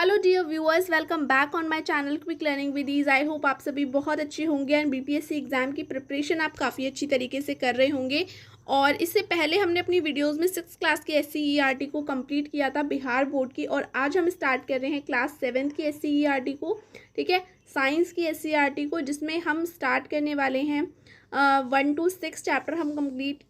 Hello dear viewers, welcome back on my channel quick learning with ease. I hope आप सभी बहुत अच्छे होंगे एंड बीपीएससी एग्जाम की प्रिपरेशन आप काफ़ी अच्छी तरीके से कर रहे होंगे। और इससे पहले हमने अपनी वीडियोस में 6th क्लास की SCERT को कंप्लीट किया था बिहार बोर्ड की, और आज हम स्टार्ट कर रहे हैं क्लास 7th की SCERT को। ठीक है, साइंस की SCERT को, जिसमें हम स्टार्ट करने वाले हैं 1 to 6 चैप्टर हम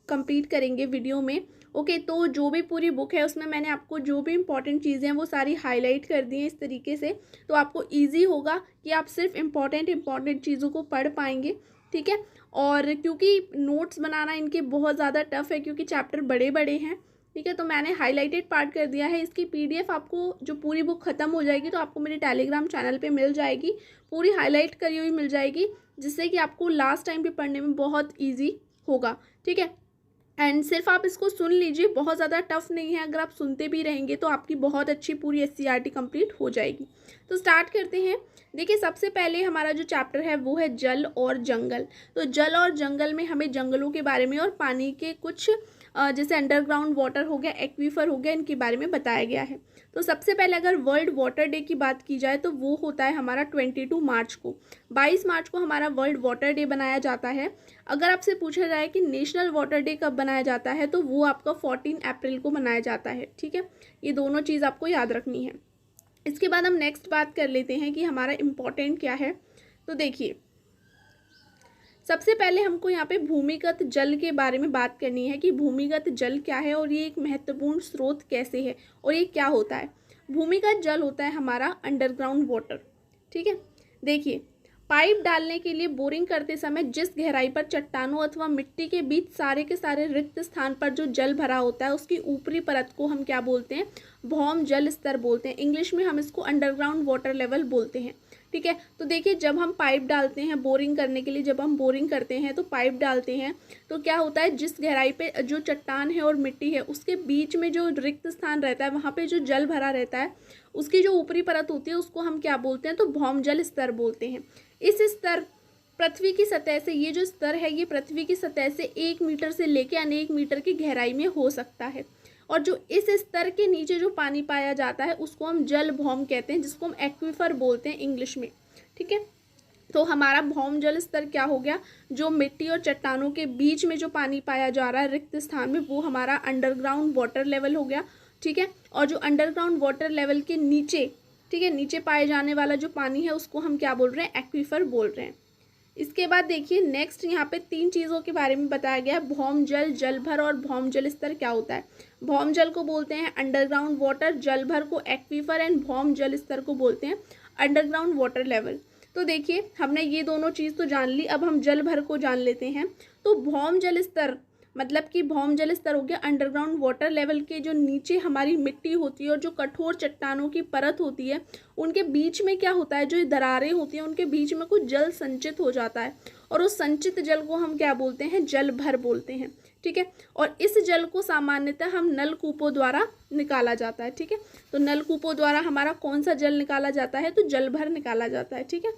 कंप्लीट करेंगे वीडियो में। ओके, तो जो भी पूरी बुक है उसमें मैंने आपको जो भी इंपॉर्टेंट चीज़ें हैं वो सारी हाईलाइट कर दी हैं इस तरीके से, तो आपको इजी होगा कि आप सिर्फ इम्पॉर्टेंट चीज़ों को पढ़ पाएंगे। ठीक है, और क्योंकि नोट्स बनाना इनके बहुत ज़्यादा टफ है क्योंकि चैप्टर बड़े बड़े हैं। ठीक है, तो मैंने हाईलाइटेड पार्ट कर दिया है। इसकी PDF आपको जो पूरी बुक ख़त्म हो जाएगी तो आपको मेरे टेलीग्राम चैनल पे मिल जाएगी, पूरी हाईलाइट करी हुई मिल जाएगी, जिससे कि आपको लास्ट टाइम पे पढ़ने में बहुत ईजी होगा। ठीक है, एंड सिर्फ आप इसको सुन लीजिए, बहुत ज़्यादा टफ नहीं है। अगर आप सुनते भी रहेंगे तो आपकी बहुत अच्छी पूरी SCERT कंप्लीट हो जाएगी। तो स्टार्ट करते हैं। देखिए, सबसे पहले हमारा जो चैप्टर है वो है जल और जंगल। तो जल और जंगल में हमें जंगलों के बारे में और पानी के कुछ जैसे अंडरग्राउंड वाटर हो गया, एक्वीफर हो गया, इनके बारे में बताया गया है। तो सबसे पहले अगर वर्ल्ड वाटर डे की बात की जाए तो वो होता है हमारा 22 मार्च को। 22 मार्च को हमारा वर्ल्ड वाटर डे बनाया जाता है। अगर आपसे पूछा जाए कि नेशनल वाटर डे कब बनाया जाता है तो वो आपका 14 अप्रैल को मनाया जाता है। ठीक है, ये दोनों चीज़ आपको याद रखनी है। इसके बाद हम नेक्स्ट बात कर लेते हैं कि हमारा इम्पोर्टेंट क्या है। तो देखिए, सबसे पहले हमको यहाँ पे भूमिगत जल के बारे में बात करनी है कि भूमिगत जल क्या है और ये एक महत्वपूर्ण स्रोत कैसे है और ये क्या होता है। भूमिगत जल होता है हमारा अंडरग्राउंड वाटर। ठीक है, देखिए, पाइप डालने के लिए बोरिंग करते समय जिस गहराई पर चट्टानों अथवा मिट्टी के बीच सारे के सारे रिक्त स्थान पर जो जल भरा होता है उसकी ऊपरी परत को हम क्या बोलते हैं, भौम जल स्तर बोलते हैं। इंग्लिश में हम इसको अंडरग्राउंड वाटर लेवल बोलते हैं। ठीक है, तो देखिए, जब हम पाइप डालते हैं बोरिंग करने के लिए, जब हम बोरिंग करते हैं तो पाइप डालते हैं तो क्या होता है, जिस गहराई पे जो चट्टान है और मिट्टी है उसके बीच में जो रिक्त स्थान रहता है वहाँ पे जो जल भरा रहता है उसकी जो ऊपरी परत होती है उसको हम क्या बोलते हैं, तो भौम जल स्तर बोलते हैं। इस स्तर पृथ्वी की सतह से, ये जो स्तर है ये पृथ्वी की सतह से 1 मीटर से लेकर अनेक मीटर की गहराई में हो सकता है। और जो इस स्तर के नीचे जो पानी पाया जाता है उसको हम जल भौम कहते हैं, जिसको हम एक्वीफर बोलते हैं इंग्लिश में। ठीक है, तो हमारा भौम जल स्तर क्या हो गया, जो मिट्टी और चट्टानों के बीच में जो पानी पाया जा रहा है रिक्त स्थान में, वो हमारा अंडरग्राउंड वाटर लेवल हो गया। ठीक है, और जो अंडरग्राउंड वाटर लेवल के नीचे, ठीक है, नीचे पाए जाने वाला जो पानी है उसको हम क्या बोल रहे हैं, एक्वीफर बोल रहे हैं। इसके बाद देखिए, नेक्स्ट यहाँ पे 3 चीज़ों के बारे में बताया गया है, भौम जल, जलभर और भौम जल स्तर क्या होता है। भौम जल को बोलते हैं अंडरग्राउंड वाटर, जलभर को एक्वीफर एंड भौम जल स्तर को बोलते हैं अंडरग्राउंड वाटर लेवल। तो देखिए, हमने ये दोनों चीज़ तो जान ली, अब हम जलभर को जान लेते हैं। तो भौम जल स्तर मतलब कि भौम जल स्तर हो गया अंडरग्राउंड वाटर लेवल के जो नीचे हमारी मिट्टी होती है और जो कठोर चट्टानों की परत होती है उनके बीच में क्या होता है, जो दरारें होती हैं उनके बीच में कुछ जल संचित हो जाता है और उस संचित जल को हम क्या बोलते हैं, जलभर बोलते हैं। ठीक है, और इस जल को सामान्यतः हम नलकूपों द्वारा निकाला जाता है। ठीक है, तो नलकूपों द्वारा हमारा कौन सा जल निकाला जाता है, तो जलभर निकाला जाता है। ठीक है,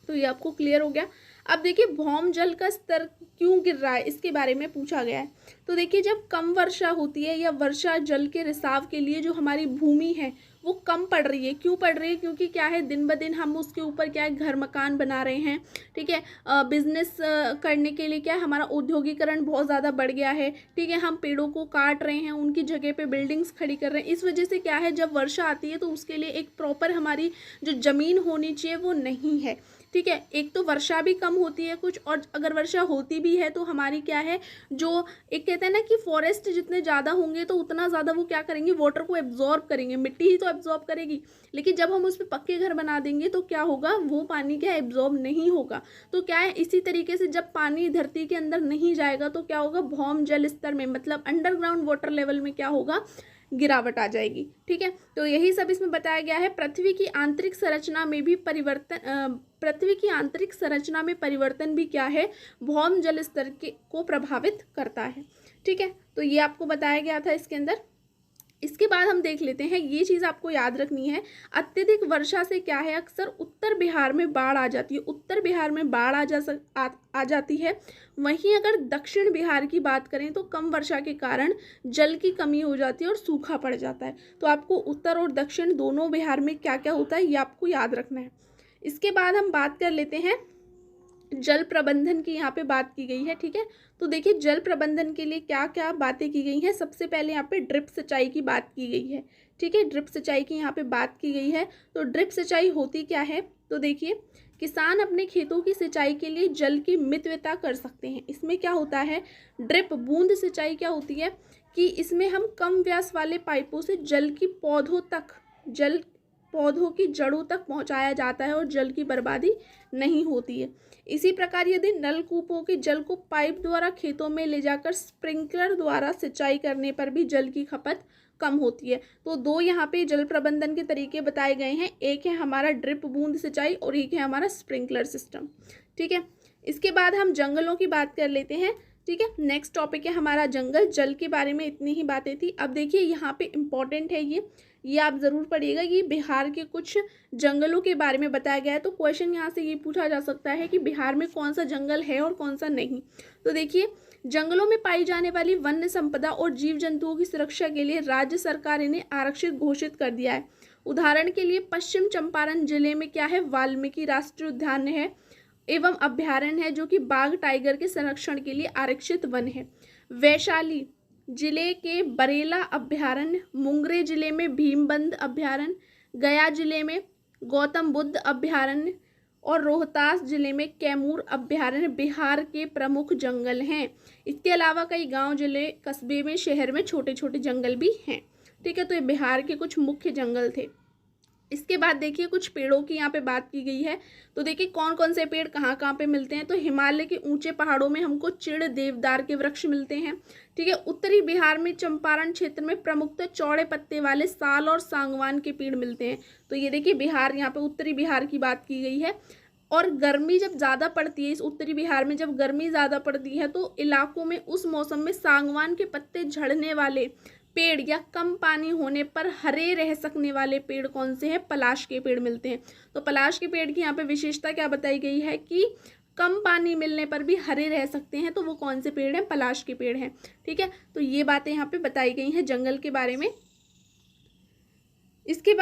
तो ये आपको क्लियर हो गया। अब देखिए, भौम जल का स्तर क्यों गिर रहा है इसके बारे में पूछा गया है। तो देखिए, जब कम वर्षा होती है या वर्षा जल के रिसाव के लिए जो हमारी भूमि है वो कम पड़ रही है, क्यों पड़ रही है, क्योंकि क्या है, दिन ब दिन हम उसके ऊपर क्या है, घर मकान बना रहे हैं। ठीक है, बिजनेस करने के लिए क्या है, हमारा औद्योगिकरण बहुत ज़्यादा बढ़ गया है। ठीक है, हम पेड़ों को काट रहे हैं, उनकी जगह पे बिल्डिंग्स खड़ी कर रहे हैं। इस वजह से क्या है, जब वर्षा आती है तो उसके लिए एक प्रॉपर हमारी जो ज़मीन होनी चाहिए वो नहीं है। ठीक है, एक तो वर्षा भी कम होती है कुछ, और अगर वर्षा होती भी है तो हमारी क्या है, जो एक कहते हैं ना कि फॉरेस्ट जितने ज़्यादा होंगे तो उतना ज़्यादा वो क्या करेंगे, वाटर को एब्जॉर्ब करेंगे, मिट्टी ही तो एब्जॉर्ब करेगी। लेकिन जब हम उस पर पक्के घर बना देंगे तो क्या होगा, वो पानी क्या एब्जॉर्ब नहीं होगा। तो क्या है, इसी तरीके से जब पानी धरती के अंदर नहीं जाएगा तो क्या होगा, भौम जल स्तर में मतलब अंडरग्राउंड वाटर लेवल में क्या होगा, गिरावट आ जाएगी। ठीक है, तो यही सब इसमें बताया गया है। पृथ्वी की आंतरिक संरचना में भी परिवर्तन भी क्या है, भौम जल स्तर को प्रभावित करता है। ठीक है, तो ये आपको बताया गया था इसके अंदर। इसके बाद हम देख लेते हैं, ये चीज़ आपको याद रखनी है, अत्यधिक वर्षा से क्या है, अक्सर उत्तर बिहार में बाढ़ आ जाती है, उत्तर बिहार में बाढ़ आ जाती है। वहीं अगर दक्षिण बिहार की बात करें तो कम वर्षा के कारण जल की कमी हो जाती है और सूखा पड़ जाता है। तो आपको उत्तर और दक्षिण दोनों बिहार में क्या क्या होता है ये आपको याद रखना है। इसके बाद हम बात कर लेते हैं जल प्रबंधन की, यहाँ पे बात की गई है, ठीक है। तो देखिए जल प्रबंधन के लिए क्या क्या बातें की गई हैं। सबसे पहले यहाँ पे ड्रिप सिंचाई की बात की गई है, ठीक है, ड्रिप सिंचाई की यहाँ पे बात की गई है। तो ड्रिप सिंचाई होती क्या है, तो देखिए किसान अपने खेतों की सिंचाई के लिए जल की मितव्यता कर सकते हैं। इसमें क्या होता है, ड्रिप बूंद सिंचाई क्या होती है कि इसमें हम कम व्यास वाले पाइपों से जल पौधों की जड़ों तक पहुंचाया जाता है और जल की बर्बादी नहीं होती है। इसी प्रकार यदि नलकूपों के जल को पाइप द्वारा खेतों में ले जाकर स्प्रिंकलर द्वारा सिंचाई करने पर भी जल की खपत कम होती है। तो दो यहाँ पे जल प्रबंधन के तरीके बताए गए हैं, एक है हमारा ड्रिप बूंद सिंचाई और एक है हमारा स्प्रिंकलर सिस्टम, ठीक है। इसके बाद हम जंगलों की बात कर लेते हैं, ठीक है। नेक्स्ट टॉपिक है हमारा जंगल। जल के बारे में इतनी ही बातें थी। अब देखिए यहाँ पे इम्पॉर्टेंट है ये आप ज़रूर पढ़िएगा। ये बिहार के कुछ जंगलों के बारे में बताया गया है। तो क्वेश्चन यहाँ से ये पूछा जा सकता है कि बिहार में कौन सा जंगल है और कौन सा नहीं। तो देखिए जंगलों में पाई जाने वाली वन्य संपदा और जीव जंतुओं की सुरक्षा के लिए राज्य सरकार इन्हें आरक्षित घोषित कर दिया है। उदाहरण के लिए पश्चिम चंपारण जिले में क्या है, वाल्मीकि राष्ट्रीय उद्यान है एवं अभ्यारण्य है जो कि बाघ टाइगर के संरक्षण के लिए आरक्षित वन है। वैशाली जिले के बरेला अभ्यारण्य, मुंगेर जिले में भीमबंध अभ्यारण्य, गया जिले में गौतम बुद्ध अभ्यारण्य और रोहतास जिले में कैमूर अभ्यारण्य बिहार के प्रमुख जंगल हैं। इसके अलावा कई गांव, जिले, कस्बे में, शहर में छोटे छोटे जंगल भी हैं, ठीक है। तो ये बिहार के कुछ मुख्य जंगल थे। इसके बाद देखिए कुछ पेड़ों की यहाँ पे बात की गई है। तो देखिए कौन कौन से पेड़ कहाँ कहाँ पे मिलते हैं। तो हिमालय के ऊंचे पहाड़ों में हमको चिड़ देवदार के वृक्ष मिलते हैं, ठीक है। उत्तरी बिहार में चंपारण क्षेत्र में प्रमुखतः चौड़े पत्ते वाले साल और सांगवान के पेड़ मिलते हैं। तो ये देखिए बिहार, यहाँ पे उत्तरी बिहार की बात की गई है। और गर्मी जब ज़्यादा पड़ती है, इस उत्तरी बिहार में जब गर्मी ज़्यादा पड़ती है तो इलाकों में उस मौसम में सांगवान के पत्ते झड़ने वाले पेड़ या कम पानी होने पर हरे रह सकने वाले पेड़ कौन से हैं, पलाश के पेड़ मिलते हैं। तो पलाश के पेड़ की यहाँ पे विशेषता क्या बताई गई है कि कम पानी मिलने पर भी हरे रह सकते हैं। तो वो कौन से पेड़ हैं, पलाश के पेड़ हैं, ठीक है। तो ये बातें यहाँ पे बताई गई हैं जंगल के बारे में। इसके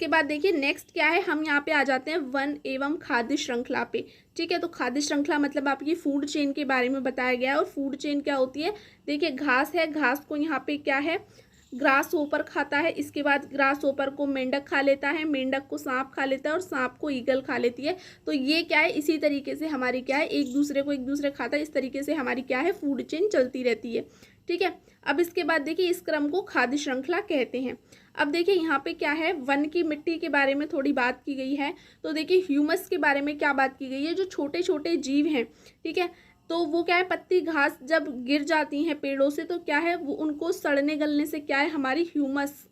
बाद देखिए नेक्स्ट क्या है, हम यहाँ पे आ जाते हैं वन एवं खाद्य श्रृंखला पे, ठीक है। तो खाद्य श्रृंखला मतलब आपकी फूड चेन के बारे में बताया गया है। और फूड चेन क्या होती है, देखिए घास है, घास को यहाँ पे क्या है, ग्रास होपर खाता है। इसके बाद ग्रास होपर को मेंढक खा लेता है, मेंढक को सांप खा लेता है और सांप को ईगल खा लेती है। तो ये क्या है, इसी तरीके से हमारी क्या है, एक दूसरे खाता है। इस तरीके से हमारी क्या है, फूड चेन चलती रहती है, ठीक है। अब इसके बाद देखिए इस क्रम को खाद्य श्रृंखला कहते हैं। अब देखिए यहाँ पे क्या है, वन की मिट्टी के बारे में थोड़ी बात की गई है। तो देखिए ह्यूमस के बारे में क्या बात की गई है, जो छोटे छोटे जीव हैं, ठीक है, तो वो क्या है, पत्ती घास जब गिर जाती हैं पेड़ों से तो क्या है, वो उनको सड़ने गलने से क्या है, हमारी ह्यूमस,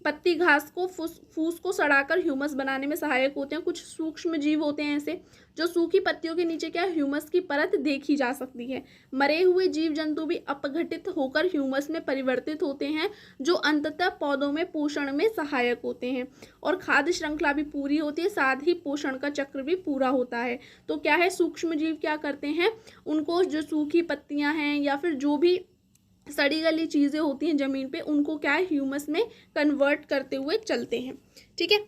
पत्ती घास को फूस को सड़ाकर ह्यूमस बनाने में सहायक होते हैं। कुछ सूक्ष्म जीव होते हैं ऐसे जो सूखी पत्तियों के नीचे क्या ह्यूमस की परत देखी जा सकती है। मरे हुए जीव जंतु भी अपघटित होकर ह्यूमस में परिवर्तित होते हैं जो अंततः पौधों में पोषण में सहायक होते हैं। और खाद्य श्रृंखला भी पूरी होती है, साथ ही पोषण का चक्र भी पूरा होता है। तो क्या है, सूक्ष्म जीव क्या करते हैं, उनको जो सूखी पत्तियां हैं या फिर जो भी सड़ी गली चीज़ें होती हैं ज़मीन पे, उनको क्या है, ह्यूमस में कन्वर्ट करते हुए चलते हैं, ठीक है।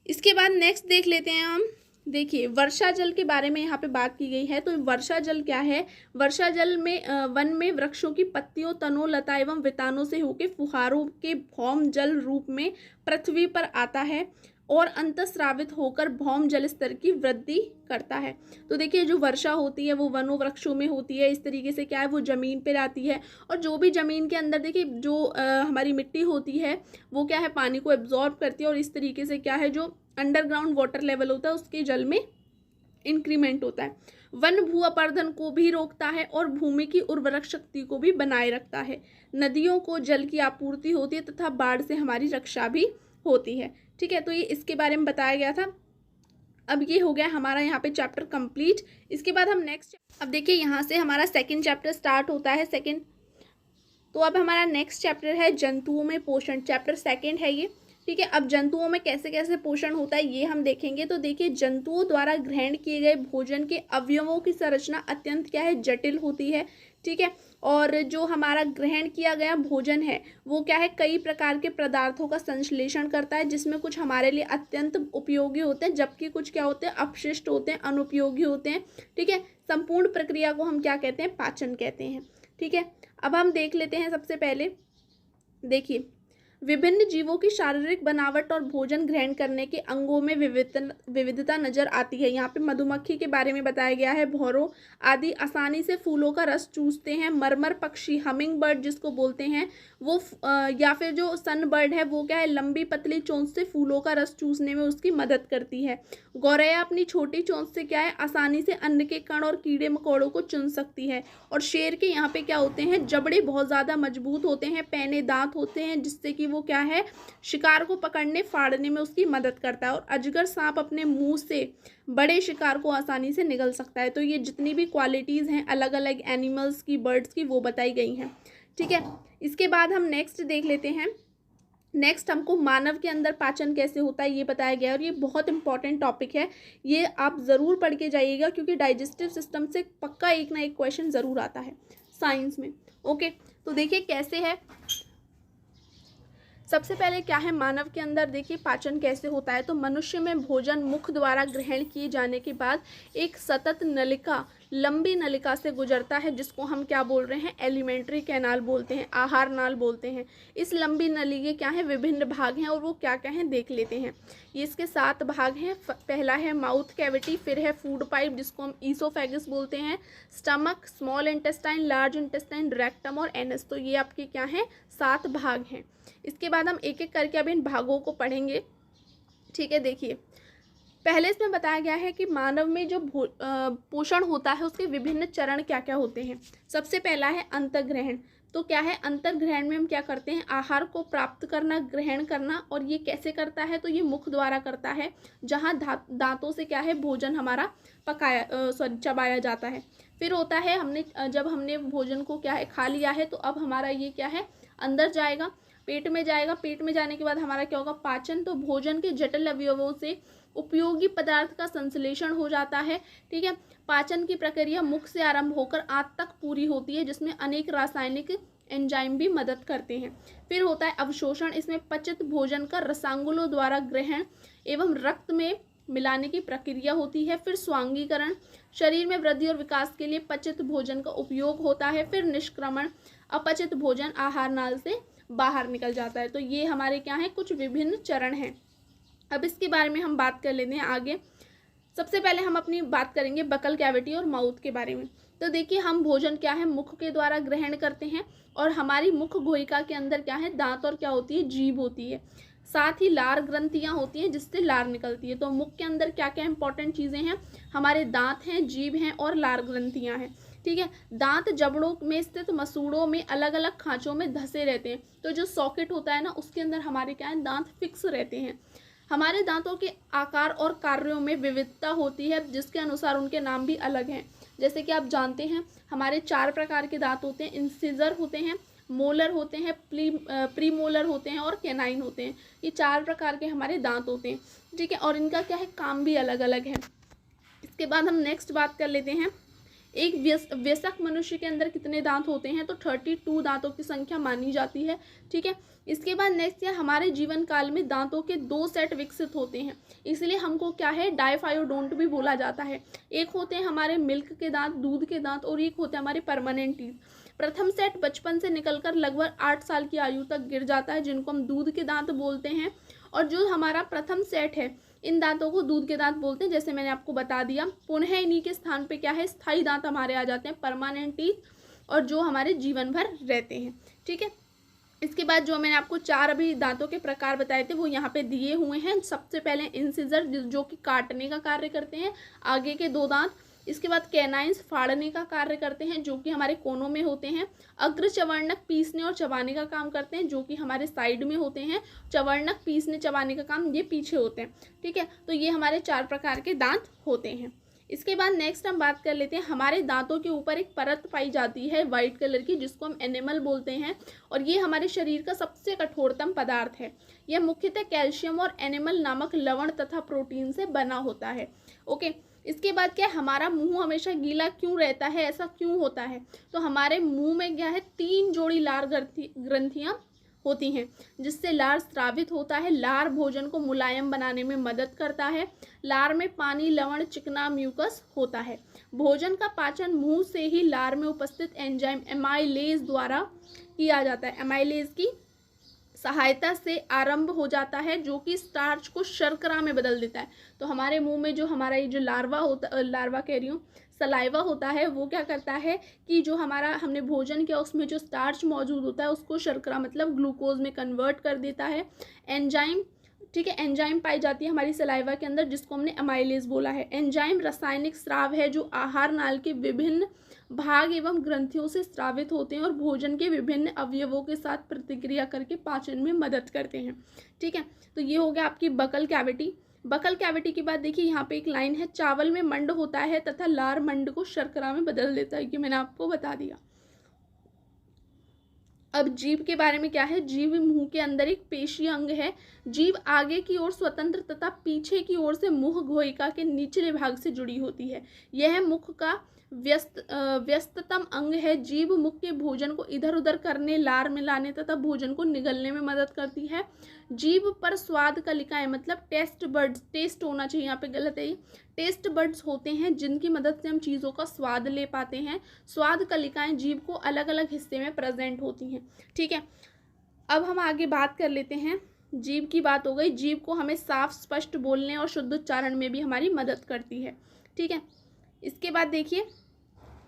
इसके बाद नेक्स्ट देख लेते हैं हम। देखिए वर्षा जल के बारे में यहाँ पे बात की गई है। तो वर्षा जल क्या है, वर्षा जल में वन में वृक्षों की पत्तियों, तनों, लता एवं वितानों से होकर फुहारों के भौम जल रूप में पृथ्वी पर आता है और अंतस्रावित होकर भौम जल स्तर की वृद्धि करता है। तो देखिए जो वर्षा होती है वो वनों वृक्षों में होती है। इस तरीके से क्या है, वो ज़मीन पे आती है और जो भी ज़मीन के अंदर देखिए जो हमारी मिट्टी होती है वो क्या है, पानी को एब्जॉर्ब करती है और इस तरीके से क्या है, जो अंडरग्राउंड वाटर लेवल होता है उसके जल में इंक्रीमेंट होता है। वन भू अपर्दन को भी रोकता है और भूमि की उर्वरक शक्ति को भी बनाए रखता है। नदियों को जल की आपूर्ति होती है तथा बाढ़ से हमारी रक्षा भी होती है, ठीक है। तो ये इसके बारे में बताया गया था। अब ये हो गया हमारा यहाँ पे चैप्टर कंप्लीट। इसके बाद हम नेक्स्ट, अब देखिए यहाँ से हमारा सेकंड चैप्टर स्टार्ट होता है। सेकंड तो अब हमारा नेक्स्ट चैप्टर है जंतुओं में पोषण, चैप्टर 2 है ये, ठीक है। अब जंतुओं में कैसे कैसे पोषण होता है ये हम देखेंगे। तो देखिए, जंतुओं द्वारा ग्रहण किए गए भोजन के अवयवों की संरचना अत्यंत क्या है, जटिल होती है, ठीक है। और जो हमारा ग्रहण किया गया भोजन है वो क्या है, कई प्रकार के पदार्थों का संश्लेषण करता है, जिसमें कुछ हमारे लिए अत्यंत उपयोगी होते हैं, जबकि कुछ क्या होते हैं, अपशिष्ट होते हैं, अनुपयोगी होते हैं, ठीक है। संपूर्ण प्रक्रिया को हम क्या कहते हैं, पाचन कहते हैं, ठीक है। अब हम देख लेते हैं सबसे पहले, देखिए, विभिन्न जीवों की शारीरिक बनावट और भोजन ग्रहण करने के अंगों में विविधता नजर आती है। यहाँ पे मधुमक्खी के बारे में बताया गया है, भौरों आदि आसानी से फूलों का रस चूसते हैं। मरमर पक्षी, हमिंग बर्ड जिसको बोलते हैं वो, या फिर जो सन बर्ड है वो क्या है, लंबी पतली चोंच से फूलों का रस चूसने में उसकी मदद करती है। गौरैया अपनी छोटी चोंच से क्या है, आसानी से अन्न के कण और कीड़े मकोड़ों को चुन सकती है। और शेर के यहाँ पे क्या होते हैं, जबड़े बहुत ज़्यादा मजबूत होते हैं, पैने दांत होते हैं, जिससे कि वो क्या है, शिकार को पकड़ने फाड़ने में उसकी मदद करता है। और अजगर सांप अपने मुंह से बड़े शिकार को आसानी से निगल सकता है। तो ये जितनी भी क्वालिटीज़ हैं अलग अलग एनिमल्स की, बर्ड्स की, वो बताई गई हैं, ठीक है। इसके बाद हम नेक्स्ट देख लेते हैं। नेक्स्ट हमको मानव के अंदर पाचन कैसे होता है ये बताया गया है, और ये बहुत इंपॉर्टेंट टॉपिक है, ये आप ज़रूर पढ़ के जाइएगा, क्योंकि डाइजेस्टिव सिस्टम से पक्का एक ना एक क्वेश्चन ज़रूर आता है साइंस में। ओके, तो देखिए कैसे है। सबसे पहले क्या है, मानव के अंदर देखिए पाचन कैसे होता है। तो मनुष्य में भोजन मुख द्वारा ग्रहण किए जाने के बाद एक सतत नलिका, लंबी नलिका से गुजरता है, जिसको हम क्या बोल रहे हैं, एलिमेंट्री कैनाल बोलते हैं, आहार नाल बोलते हैं। इस लंबी नली के क्या है, विभिन्न भाग हैं, और वो क्या क्या हैं देख लेते हैं। ये इसके 7 भाग हैं। पहला है माउथ कैविटी, फिर है फूड पाइप जिसको हम ईसोफेगस बोलते हैं, stomach, small intestine, large intestine, rectum और एनस। तो ये आपके क्या हैं, 7 भाग हैं। इसके बाद हम एक एक करके अब इन भागों को पढ़ेंगे, ठीक है। देखिए, पहले इसमें बताया गया है कि मानव में जो पोषण होता है उसके विभिन्न चरण क्या क्या होते हैं। सबसे पहला है अंतर्ग्रहण। तो क्या है, अंतर्ग्रहण में हम क्या करते हैं, आहार को प्राप्त करना, ग्रहण करना। और ये कैसे करता है, तो ये मुख द्वारा करता है, जहाँ दांतों से क्या है, भोजन हमारा चबाया जाता है। फिर होता है, जब हमने भोजन को क्या है, खा लिया है, तो अब हमारा ये क्या है, अंदर जाएगा, पेट में जाएगा। पेट में जाने के बाद हमारा क्या होगा, पाचन। तो भोजन के जटिल अवयवों से उपयोगी पदार्थ का संश्लेषण हो जाता है, ठीक है। पाचन की प्रक्रिया मुख से आरंभ होकर आंत तक पूरी होती है, जिसमें अनेक रासायनिक एंजाइम भी मदद करते हैं। फिर होता है अवशोषण। इसमें पचित भोजन का रसांगुलों द्वारा ग्रहण एवं रक्त में मिलाने की प्रक्रिया होती है। फिर स्वांगीकरण, शरीर में वृद्धि और विकास के लिए पचित भोजन का उपयोग होता है। फिर निष्क्रमण, अपचित भोजन आहार नाल से बाहर निकल जाता है। तो ये हमारे क्या हैं, कुछ विभिन्न चरण हैं। अब इसके बारे में हम बात कर लेते हैं आगे। सबसे पहले हम अपनी बात करेंगे बकल कैविटी और माउथ के बारे में। तो देखिए, हम भोजन क्या है, मुख के द्वारा ग्रहण करते हैं, और हमारी मुख गुहिका के अंदर क्या है, दांत और क्या होती है, जीभ होती है। साथ ही लार ग्रंथियां होती हैं, जिससे लार निकलती है। तो मुख के अंदर क्या क्या इंपॉर्टेंट चीज़ें हैं, हमारे दांत हैं, जीभ हैं और लार ग्रंथियां हैं, ठीक है। दांत जबड़ों में स्थित मसूड़ों में अलग अलग खांचों में धंसे रहते हैं। तो जो सॉकेट होता है ना, उसके अंदर हमारे क्या है, दांत फिक्स रहते हैं। हमारे दांतों के आकार और कार्यों में विविधता होती है, जिसके अनुसार उनके नाम भी अलग हैं। जैसे कि आप जानते हैं, हमारे 4 प्रकार के दांत होते हैं। इंसिजर होते हैं, मोलर होते हैं, प्रीमोलर होते हैं और कैनाइन होते हैं। ये 4 प्रकार के हमारे दांत होते हैं, ठीक है। और इनका क्या है, काम भी अलग अलग है। इसके बाद हम नेक्स्ट बात कर लेते हैं, एक वयस्क मनुष्य के अंदर कितने दांत होते हैं। तो 32 दांतों की संख्या मानी जाती है, ठीक है। इसके बाद नेक्स्ट है, हमारे जीवन काल में दांतों के 2 सेट विकसित होते हैं, इसलिए हमको क्या है, डाइफायोडोंट भी बोला जाता है। एक होते हैं हमारे मिल्क के दांत, दूध के दांत, और एक होते हैं हमारे परमानेंट टीथ। प्रथम सेट बचपन से निकलकर लगभग 8 साल की आयु तक गिर जाता है, जिनको हम दूध के दांत बोलते हैं। और जो हमारा प्रथम सेट है, इन दांतों को दूध के दांत बोलते हैं, जैसे मैंने आपको बता दिया। पुनः इन्हीं के स्थान पे क्या है, स्थायी दांत हमारे आ जाते हैं, परमानेंट टीथ, और जो हमारे जीवन भर रहते हैं, ठीक है। इसके बाद जो मैंने आपको 4 अभी दांतों के प्रकार बताए थे वो यहाँ पे दिए हुए हैं। सबसे पहले इंसिजर, जो कि काटने का कार्य करते हैं, आगे के 2 दांत। इसके बाद कैनाइन्स, फाड़ने का कार्य करते हैं, जो कि हमारे कोनों में होते हैं। अग्र चवर्णक, पीसने और चबाने का काम करते हैं, जो कि हमारे साइड में होते हैं। चवर्णक, पीसने चबाने का काम, ये पीछे होते हैं, ठीक है। तो ये हमारे 4 प्रकार के दांत होते हैं। इसके बाद नेक्स्ट हम बात कर लेते हैं, हमारे दांतों के ऊपर एक परत पाई जाती है वाइट कलर की, जिसको हम एनिमल बोलते हैं, और ये हमारे शरीर का सबसे कठोरतम पदार्थ है। यह मुख्यतः कैल्शियम और एनिमल नामक लवण तथा प्रोटीन से बना होता है। ओके, इसके बाद क्या है, हमारा मुंह हमेशा गीला क्यों रहता है, ऐसा क्यों होता है? तो हमारे मुंह में क्या है, 3 जोड़ी लार ग्रंथियां होती हैं, जिससे लार स्रावित होता है। लार भोजन को मुलायम बनाने में मदद करता है। लार में पानी, लवण, चिकना म्यूकस होता है। भोजन का पाचन मुंह से ही लार में उपस्थित एंजाइम एमाइलेज द्वारा किया जाता है। एमाइलेज की सहायता से आरंभ हो जाता है, जो कि स्टार्च को शर्करा में बदल देता है। तो हमारे मुंह में जो हमारा ये जो लार्वा कह रही हूँ, सलाइवा होता है, वो क्या करता है कि जो हमारा हमने भोजन किया उसमें जो स्टार्च मौजूद होता है उसको शर्करा मतलब ग्लूकोज में कन्वर्ट कर देता है। एंजाइम, ठीक है, एंजाइम पाई जाती है हमारी सलाइवा के अंदर, जिसको हमने अमाइलेज बोला है। एंजाइम रासायनिक स्राव है जो आहार नाल के विभिन्न भाग एवं ग्रंथियों से स्रावित होते हैं और भोजन के विभिन्न अवयवों के साथ प्रतिक्रिया करके पाचन में मदद करते हैं। ठीक है, तो ये हो गया आपकी बकल कैविटी। बकल कैविटी के बाद देखिए यहाँ पे एक लाइन है, चावल में मंड होता है तथा लार मंड को शर्करा में बदल देता है, कि मैंने आपको बता दिया। अब जीभ के बारे में क्या है, जीभ मुंह के अंदर एक पेशीय अंग है। जीभ आगे की ओर स्वतंत्र तथा पीछे की ओर से मुख घोइका के निचले भाग से जुड़ी होती है। यह मुख का व्यस्ततम अंग है। जीभ मुख के भोजन को इधर उधर करने, लार में लाने तथा भोजन को निगलने में मदद करती है। जीभ पर स्वाद कलिकाएं मतलब टेस्ट बर्ड्स, टेस्ट होना चाहिए, यहाँ पे गलत है, टेस्ट बर्ड्स होते हैं जिनकी मदद से हम चीज़ों का स्वाद ले पाते हैं। स्वाद कलिकाएं जीभ को अलग अलग हिस्से में प्रेजेंट होती हैं। ठीक है, अब हम आगे बात कर लेते हैं। जीभ की बात हो गई। जीभ को हमें साफ स्पष्ट बोलने और शुद्ध उच्चारण में भी हमारी मदद करती है। ठीक है, इसके बाद देखिए,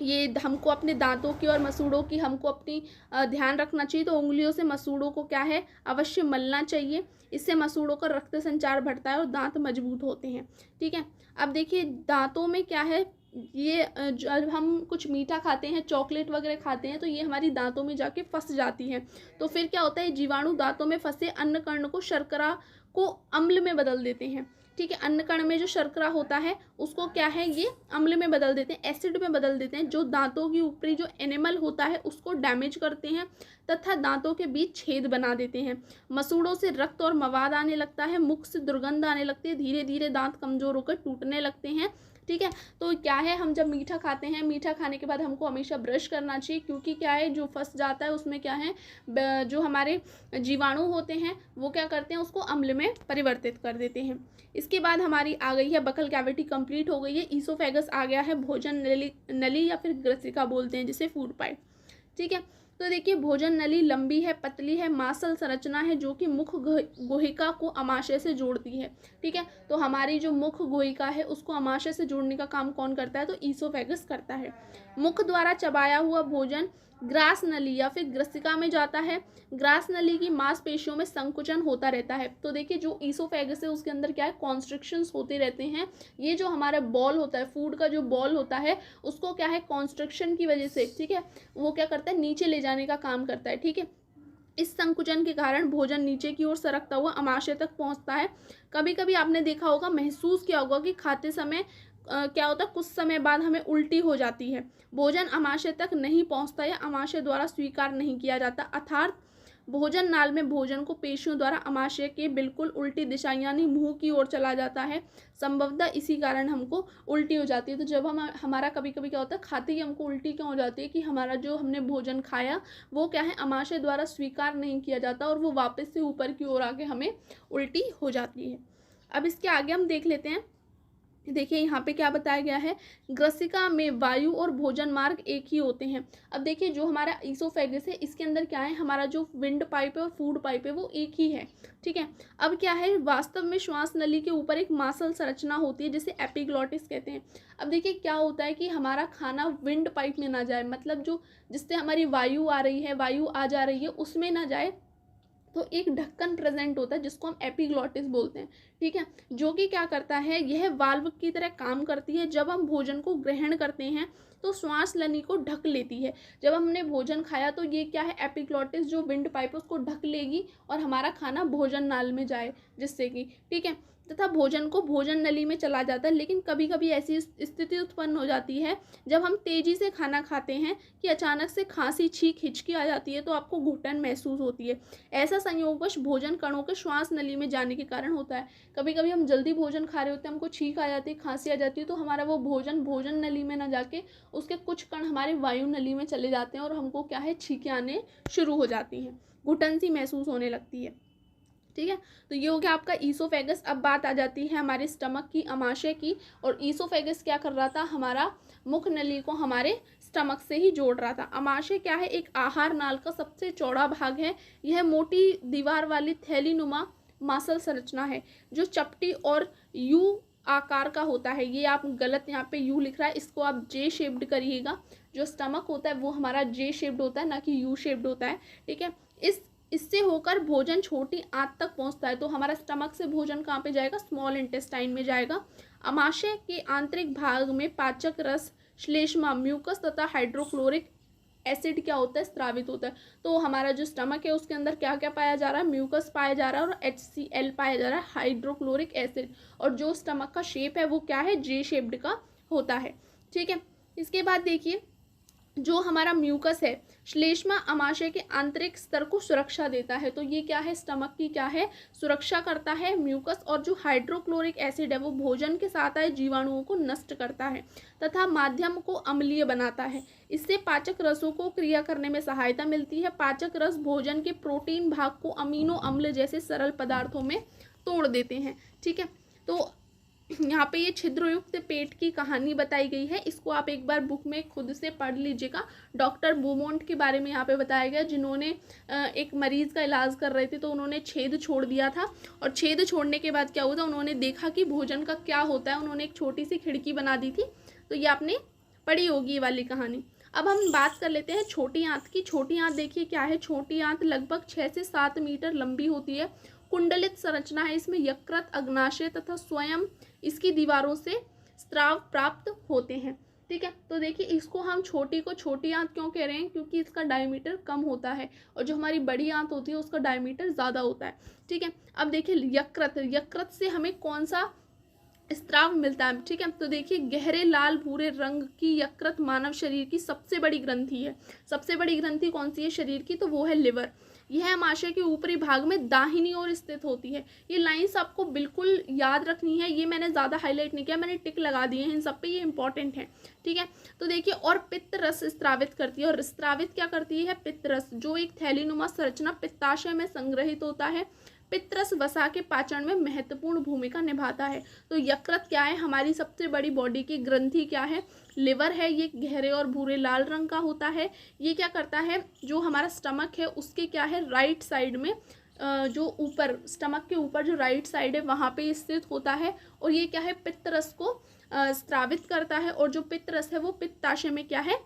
ये हमको अपने दांतों की और मसूड़ों की हमको अपनी ध्यान रखना चाहिए। तो उंगलियों से मसूड़ों को क्या है, अवश्य मलना चाहिए। इससे मसूड़ों का रक्त संचार बढ़ता है और दांत मजबूत होते हैं। ठीक है, अब देखिए दांतों में क्या है, ये जब हम कुछ मीठा खाते हैं, चॉकलेट वगैरह खाते हैं, तो ये हमारी दांतों में जाके फंस जाती है। तो फिर क्या होता है, जीवाणु दांतों में फंसे अन्न कण को शर्करा को अम्ल में बदल देते हैं। ठीक है, अन्न कण में जो शर्करा होता है उसको क्या है, ये अम्ल में बदल देते हैं, एसिड में बदल देते हैं, जो दांतों की ऊपरी जो एनिमल होता है उसको डैमेज करते हैं तथा दांतों के बीच छेद बना देते हैं। मसूड़ों से रक्त और मवाद आने लगता है, मुख से दुर्गंध आने लगती है, धीरे धीरे दांत कमजोर होकर टूटने लगते हैं। ठीक है, तो क्या है, हम जब मीठा खाते हैं, मीठा खाने के बाद हमको हमेशा ब्रश करना चाहिए, क्योंकि क्या है, जो फंस जाता है उसमें क्या है, जो हमारे जीवाणु होते हैं वो क्या करते हैं, उसको अम्ल में परिवर्तित कर देते हैं। इसके बाद हमारी आ गई है बकल कैविटी, कंप्लीट हो गई है। ईसोफेगस आ गया है, भोजन नली या फिर ग्रसिका बोलते हैं जिसे, फूड पाइप। ठीक है, तो देखिए भोजन नली लंबी है, पतली है, मांसल संरचना है, जो कि मुख गुहिका को अमाशय से जोड़ती है। ठीक है, तो हमारी जो मुख गुहिका है उसको अमाशय से जोड़ने का काम कौन करता है, तो ईसोफेगस करता है। मुख द्वारा चबाया हुआ भोजन ग्रास नली या फिर ग्रसिका में जाता है। ग्रास नली की मांसपेशियों में संकुचन होता रहता है। तो देखिए जो ईसोफेगस है उसके अंदर क्या है, कॉन्स्ट्रिक्शंस होते रहते हैं। ये जो हमारा बॉल होता है, फूड का जो बॉल होता है, उसको क्या है, कॉन्स्ट्रिक्शन की वजह से, ठीक है, वो क्या करता है, नीचे ले जाने का काम करता है। ठीक है, इस संकुचन के कारण भोजन नीचे की ओर सरकता हुआ अमाशय तक पहुंचता है। कभी कभी आपने देखा होगा, महसूस किया होगा कि खाते समय क्या होता है, कुछ समय बाद हमें उल्टी हो जाती है। भोजन अमाशय तक नहीं पहुंचता या अमाशय द्वारा स्वीकार नहीं किया जाता, अर्थात भोजन नाल में भोजन को पेशियों द्वारा अमाशय के बिल्कुल उल्टी दिशा यानी मुंह की ओर चला जाता है। संभवतः इसी कारण हमको उल्टी हो जाती है। तो जब हमारा कभी कभी क्या होता है, खाते ही हमको उल्टी क्यों हो जाती है, कि हमारा जो हमने भोजन खाया वो क्या है, अमाशय द्वारा स्वीकार नहीं किया जाता और वो वापस से ऊपर की ओर आके हमें उल्टी हो जाती है। अब इसके आगे हम देख लेते हैं। देखिए यहाँ पे क्या बताया गया है, ग्रसिका में वायु और भोजन मार्ग एक ही होते हैं। अब देखिए जो हमारा ईसोफेगस है इसके अंदर क्या है, हमारा जो विंड पाइप है और फूड पाइप है वो एक ही है। ठीक है, अब क्या है, वास्तव में श्वास नली के ऊपर एक मांसल संरचना होती है जिसे एपिग्लॉटिस कहते हैं। अब देखिए क्या होता है कि हमारा खाना विंड पाइप में ना जाए, मतलब जो जिससे हमारी वायु आ रही है, वायु आ जा रही है, उसमें ना जाए, तो एक ढक्कन प्रेजेंट होता है जिसको हम एपिग्लॉटिस बोलते हैं। ठीक है, जो कि क्या करता है, यह वाल्व की तरह काम करती है। जब हम भोजन को ग्रहण करते हैं तो श्वास नली को ढक लेती है। जब हमने भोजन खाया तो ये क्या है, एपिग्लॉटिस जो विंड पाइप है उसको ढक लेगी और हमारा खाना भोजन नाल में जाए, जिससे कि, ठीक है, तथा भोजन को भोजन नली में चला जाता है। लेकिन कभी कभी ऐसी स्थिति उत्पन्न हो जाती है जब हम तेज़ी से खाना खाते हैं कि अचानक से खांसी, छींक, हिचकी आ जाती है, तो आपको घुटन महसूस होती है। ऐसा संयोगवश भोजन कणों के श्वास नली में जाने के कारण होता है। कभी कभी हम जल्दी भोजन खा रहे होते हैं, हमको छींक आ जाती है, खांसी आ जाती है, तो हमारा वो भोजन भोजन नली में ना जाके उसके कुछ कण हमारे वायु नली में चले जाते हैं और हमको क्या है, छींकें आने शुरू हो जाती हैं, घुटन सी महसूस होने लगती है। ठीक है, तो ये हो गया आपका ईसोफेगस। अब बात आ जाती है हमारे स्टमक की, अमाशय की। और ईसोफेगस क्या कर रहा था, हमारा मुख नली को हमारे स्टमक से ही जोड़ रहा था। अमाशय क्या है, एक आहार नाल का सबसे चौड़ा भाग है। यह मोटी दीवार वाली थैलीनुमा मांसल संरचना है जो चपटी और यू आकार का होता है। ये आप गलत यहाँ पे यू लिख रहा है, इसको आप जे शेप्ड करिएगा। जो स्टमक होता है वो हमारा जे शेप्ड होता है, ना कि यू शेप्ड होता है। ठीक है, इससे होकर भोजन छोटी आंत तक पहुंचता है। तो हमारा स्टमक से भोजन कहाँ पे जाएगा, स्मॉल इंटेस्टाइन में जाएगा। अमाशय के आंतरिक भाग में पाचक रस, श्लेष्मा, म्यूकस तथा हाइड्रोक्लोरिक एसिड क्या होता है, स्रावित होता है। तो हमारा जो स्टमक है उसके अंदर क्या क्या पाया जा रहा है, म्यूकस पाया जा रहा है और HCl पाया जा रहा है, हाइड्रोक्लोरिक एसिड। और जो स्टमक का शेप है वो क्या है, जे शेप्ड का होता है। ठीक है, इसके बाद देखिए जो हमारा म्यूकस है, श्लेष्मा अमाशय के आंतरिक स्तर को सुरक्षा देता है। तो ये क्या है, स्टमक की क्या है, सुरक्षा करता है म्यूकस। और जो हाइड्रोक्लोरिक एसिड है वो भोजन के साथ आए जीवाणुओं को नष्ट करता है तथा माध्यम को अम्लीय बनाता है। इससे पाचक रसों को क्रिया करने में सहायता मिलती है। पाचक रस भोजन के प्रोटीन भाग को अमीनो अम्ल जैसे सरल पदार्थों में तोड़ देते हैं। ठीक है, तो यहाँ पे ये छिद्रयुक्त पेट की कहानी बताई गई है। इसको आप एक बार बुक में खुद से पढ़ लीजिएगा। डॉक्टर बूमोंट के बारे में यहाँ पे बताया गया, जिन्होंने एक मरीज का इलाज कर रहे थे, तो उन्होंने छेद छोड़ दिया था। और छेद छोड़ने के बाद क्या हुआ था, उन्होंने देखा कि भोजन का क्या होता है। उन्होंने एक छोटी सी खिड़की बना दी थी। तो ये आपने पढ़ी होगी ये वाली कहानी। अब हम बात कर लेते हैं छोटी आंत की। छोटी आंत देखिए क्या है, छोटी आंत लगभग 6 से 7 मीटर लंबी होती है। कुंडलित संरचना है इसमें। यकृत, अग्नाशय तथा स्वयं इसकी दीवारों से स्राव प्राप्त होते हैं। ठीक है, तो देखिए इसको हम छोटी को छोटी आंत क्यों कह रहे हैं, क्योंकि इसका डायमीटर कम होता है और जो हमारी बड़ी आंत होती है उसका डायमीटर ज़्यादा होता है। ठीक है, अब देखिए यकृत से हमें कौन सा स्राव मिलता है। ठीक है, तो देखिए गहरे लाल भूरे रंग की यकृत मानव शरीर की सबसे बड़ी ग्रंथि है। सबसे बड़ी ग्रंथि कौन सी है शरीर की, तो वो है लिवर। यह अमाशय के ऊपरी भाग में दाहिनी ओर स्थित होती है। ये लाइंस आपको बिल्कुल याद रखनी है। ये मैंने ज़्यादा हाईलाइट नहीं किया, मैंने टिक लगा दिए हैं इन सब पे, ये इंपॉर्टेंट है। ठीक है, तो देखिए और पित्त रस स्रावित करती है। और स्रावित क्या करती है, पित्त रस, जो एक थैलीनुमा संरचना पित्ताशय में संग्रहित होता है। पित्तरस वसा के पाचन में महत्वपूर्ण भूमिका निभाता है। तो यकृत क्या है, हमारी सबसे बड़ी बॉडी की ग्रंथि क्या है, लिवर है। ये गहरे और भूरे लाल रंग का होता है। ये क्या करता है, जो हमारा स्टमक है उसके क्या है, राइट साइड में, जो ऊपर स्टमक के ऊपर जो राइट साइड है वहाँ पे स्थित होता है। और ये क्या है, पित्तरस को स्रावित करता है। और जो पित्तरस है वो पित्ताशय में क्या है,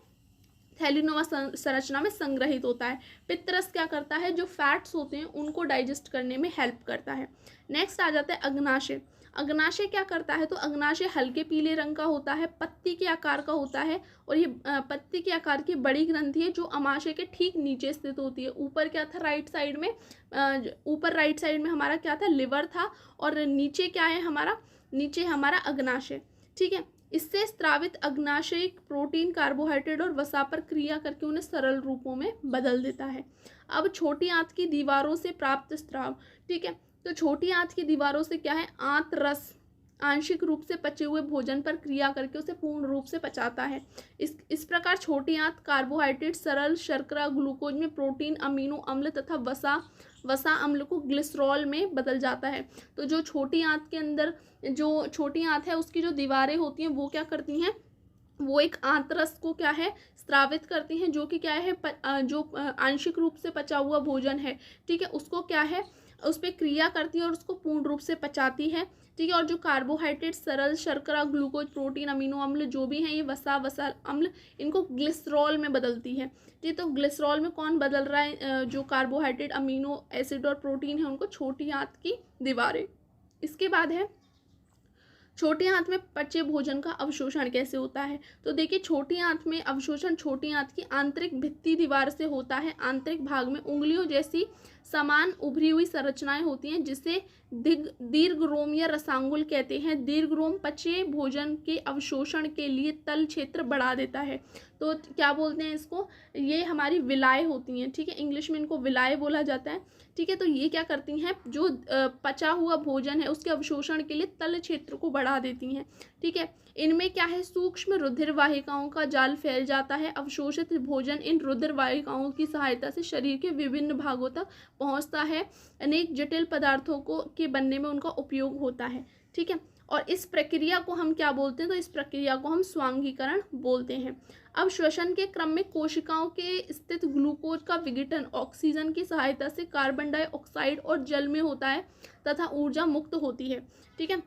थैलीनुमा संरचना में संग्रहित होता है। पित्तरस क्या करता है, जो फैट्स होते हैं उनको डाइजेस्ट करने में हेल्प करता है। नेक्स्ट आ जाता है अग्नाशय। अग्नाशय क्या करता है, तो अग्नाशय हल्के पीले रंग का होता है, पत्ती के आकार का होता है। और ये पत्ती के आकार की बड़ी ग्रंथि है जो अमाशय के ठीक नीचे स्थित होती है। ऊपर क्या था, राइट साइड में, ऊपर राइट साइड में हमारा क्या था, लिवर था। और नीचे क्या है हमारा, नीचे हमारा अग्नाशय। ठीक है, इससे स्रावित अग्नाशयिक प्रोटीन कार्बोहाइड्रेट और वसा पर क्रिया करके उन्हें सरल रूपों में बदल देता है। अब छोटी आंत की दीवारों से प्राप्त स्राव। ठीक है, तो छोटी आंत की दीवारों से क्या है, आंत रस आंशिक रूप से पचे हुए भोजन पर क्रिया करके उसे पूर्ण रूप से पचाता है। इस प्रकार छोटी आंत कार्बोहाइड्रेट, सरल शर्करा, ग्लूकोज में प्रोटीन, अमीनो अम्ल तथा वसा अम्ल को ग्लिसरॉल में बदल जाता है। तो जो छोटी आंत के अंदर, जो छोटी आंत है उसकी जो दीवारें होती हैं वो क्या करती हैं, वो एक आंतरस को क्या है, स्रावित करती हैं, जो कि क्या है, जो आंशिक रूप से पचा हुआ भोजन है। ठीक है, उसको क्या है, उस पर क्रिया करती है और उसको पूर्ण रूप से पचाती है। ठीक है, और जो कार्बोहाइड्रेट, सरल शर्करा, ग्लूकोज, प्रोटीन, अमीनो अम्ल जो भी हैं, ये वसा अम्ल, इनको ग्लिसरॉल में बदलती है। ठीक, तो ग्लिसरॉल में कौन बदल रहा है, जो कार्बोहाइड्रेट, अमीनो एसिड और प्रोटीन है उनको छोटी आंत की दीवारें। इसके बाद है छोटी आंत में पचे भोजन का अवशोषण कैसे होता है। तो देखिए छोटी आंत में अवशोषण छोटी आंत की आंतरिक भित्ति दीवार से होता है। आंतरिक भाग में उंगलियों जैसी समान उभरी हुई संरचनाएं होती हैं जिसे दीर्घरोम या रसांगुल कहते हैं। दीर्घरोम पचे भोजन के अवशोषण के लिए तल क्षेत्र बढ़ा देता है। तो क्या बोलते हैं इसको, ये हमारी विलायें होती हैं, ठीक है, इंग्लिश में इनको विलायें बोला जाता है, ठीक है। तो ये क्या करती हैं, जो पचा हुआ भोजन है उसके अवशोषण के लिए तल क्षेत्र को बढ़ा देती हैं, ठीक है। इनमें क्या है, सूक्ष्म रुधिर वाहिकाओं का जाल फैल जाता है। अवशोषित भोजन इन रुधिर वाहिकाओं की सहायता से शरीर के विभिन्न भागों तक पहुंचता है। अनेक जटिल पदार्थों को के बनने में उनका उपयोग होता है, ठीक है। और इस प्रक्रिया को हम क्या बोलते हैं, तो इस प्रक्रिया को हम स्वांगीकरण बोलते हैं। अब श्वसन के क्रम में कोशिकाओं के स्थित ग्लूकोज का विघटन ऑक्सीजन की सहायता से कार्बन डाइऑक्साइड और जल में होता है तथा ऊर्जा मुक्त होती है, ठीक है।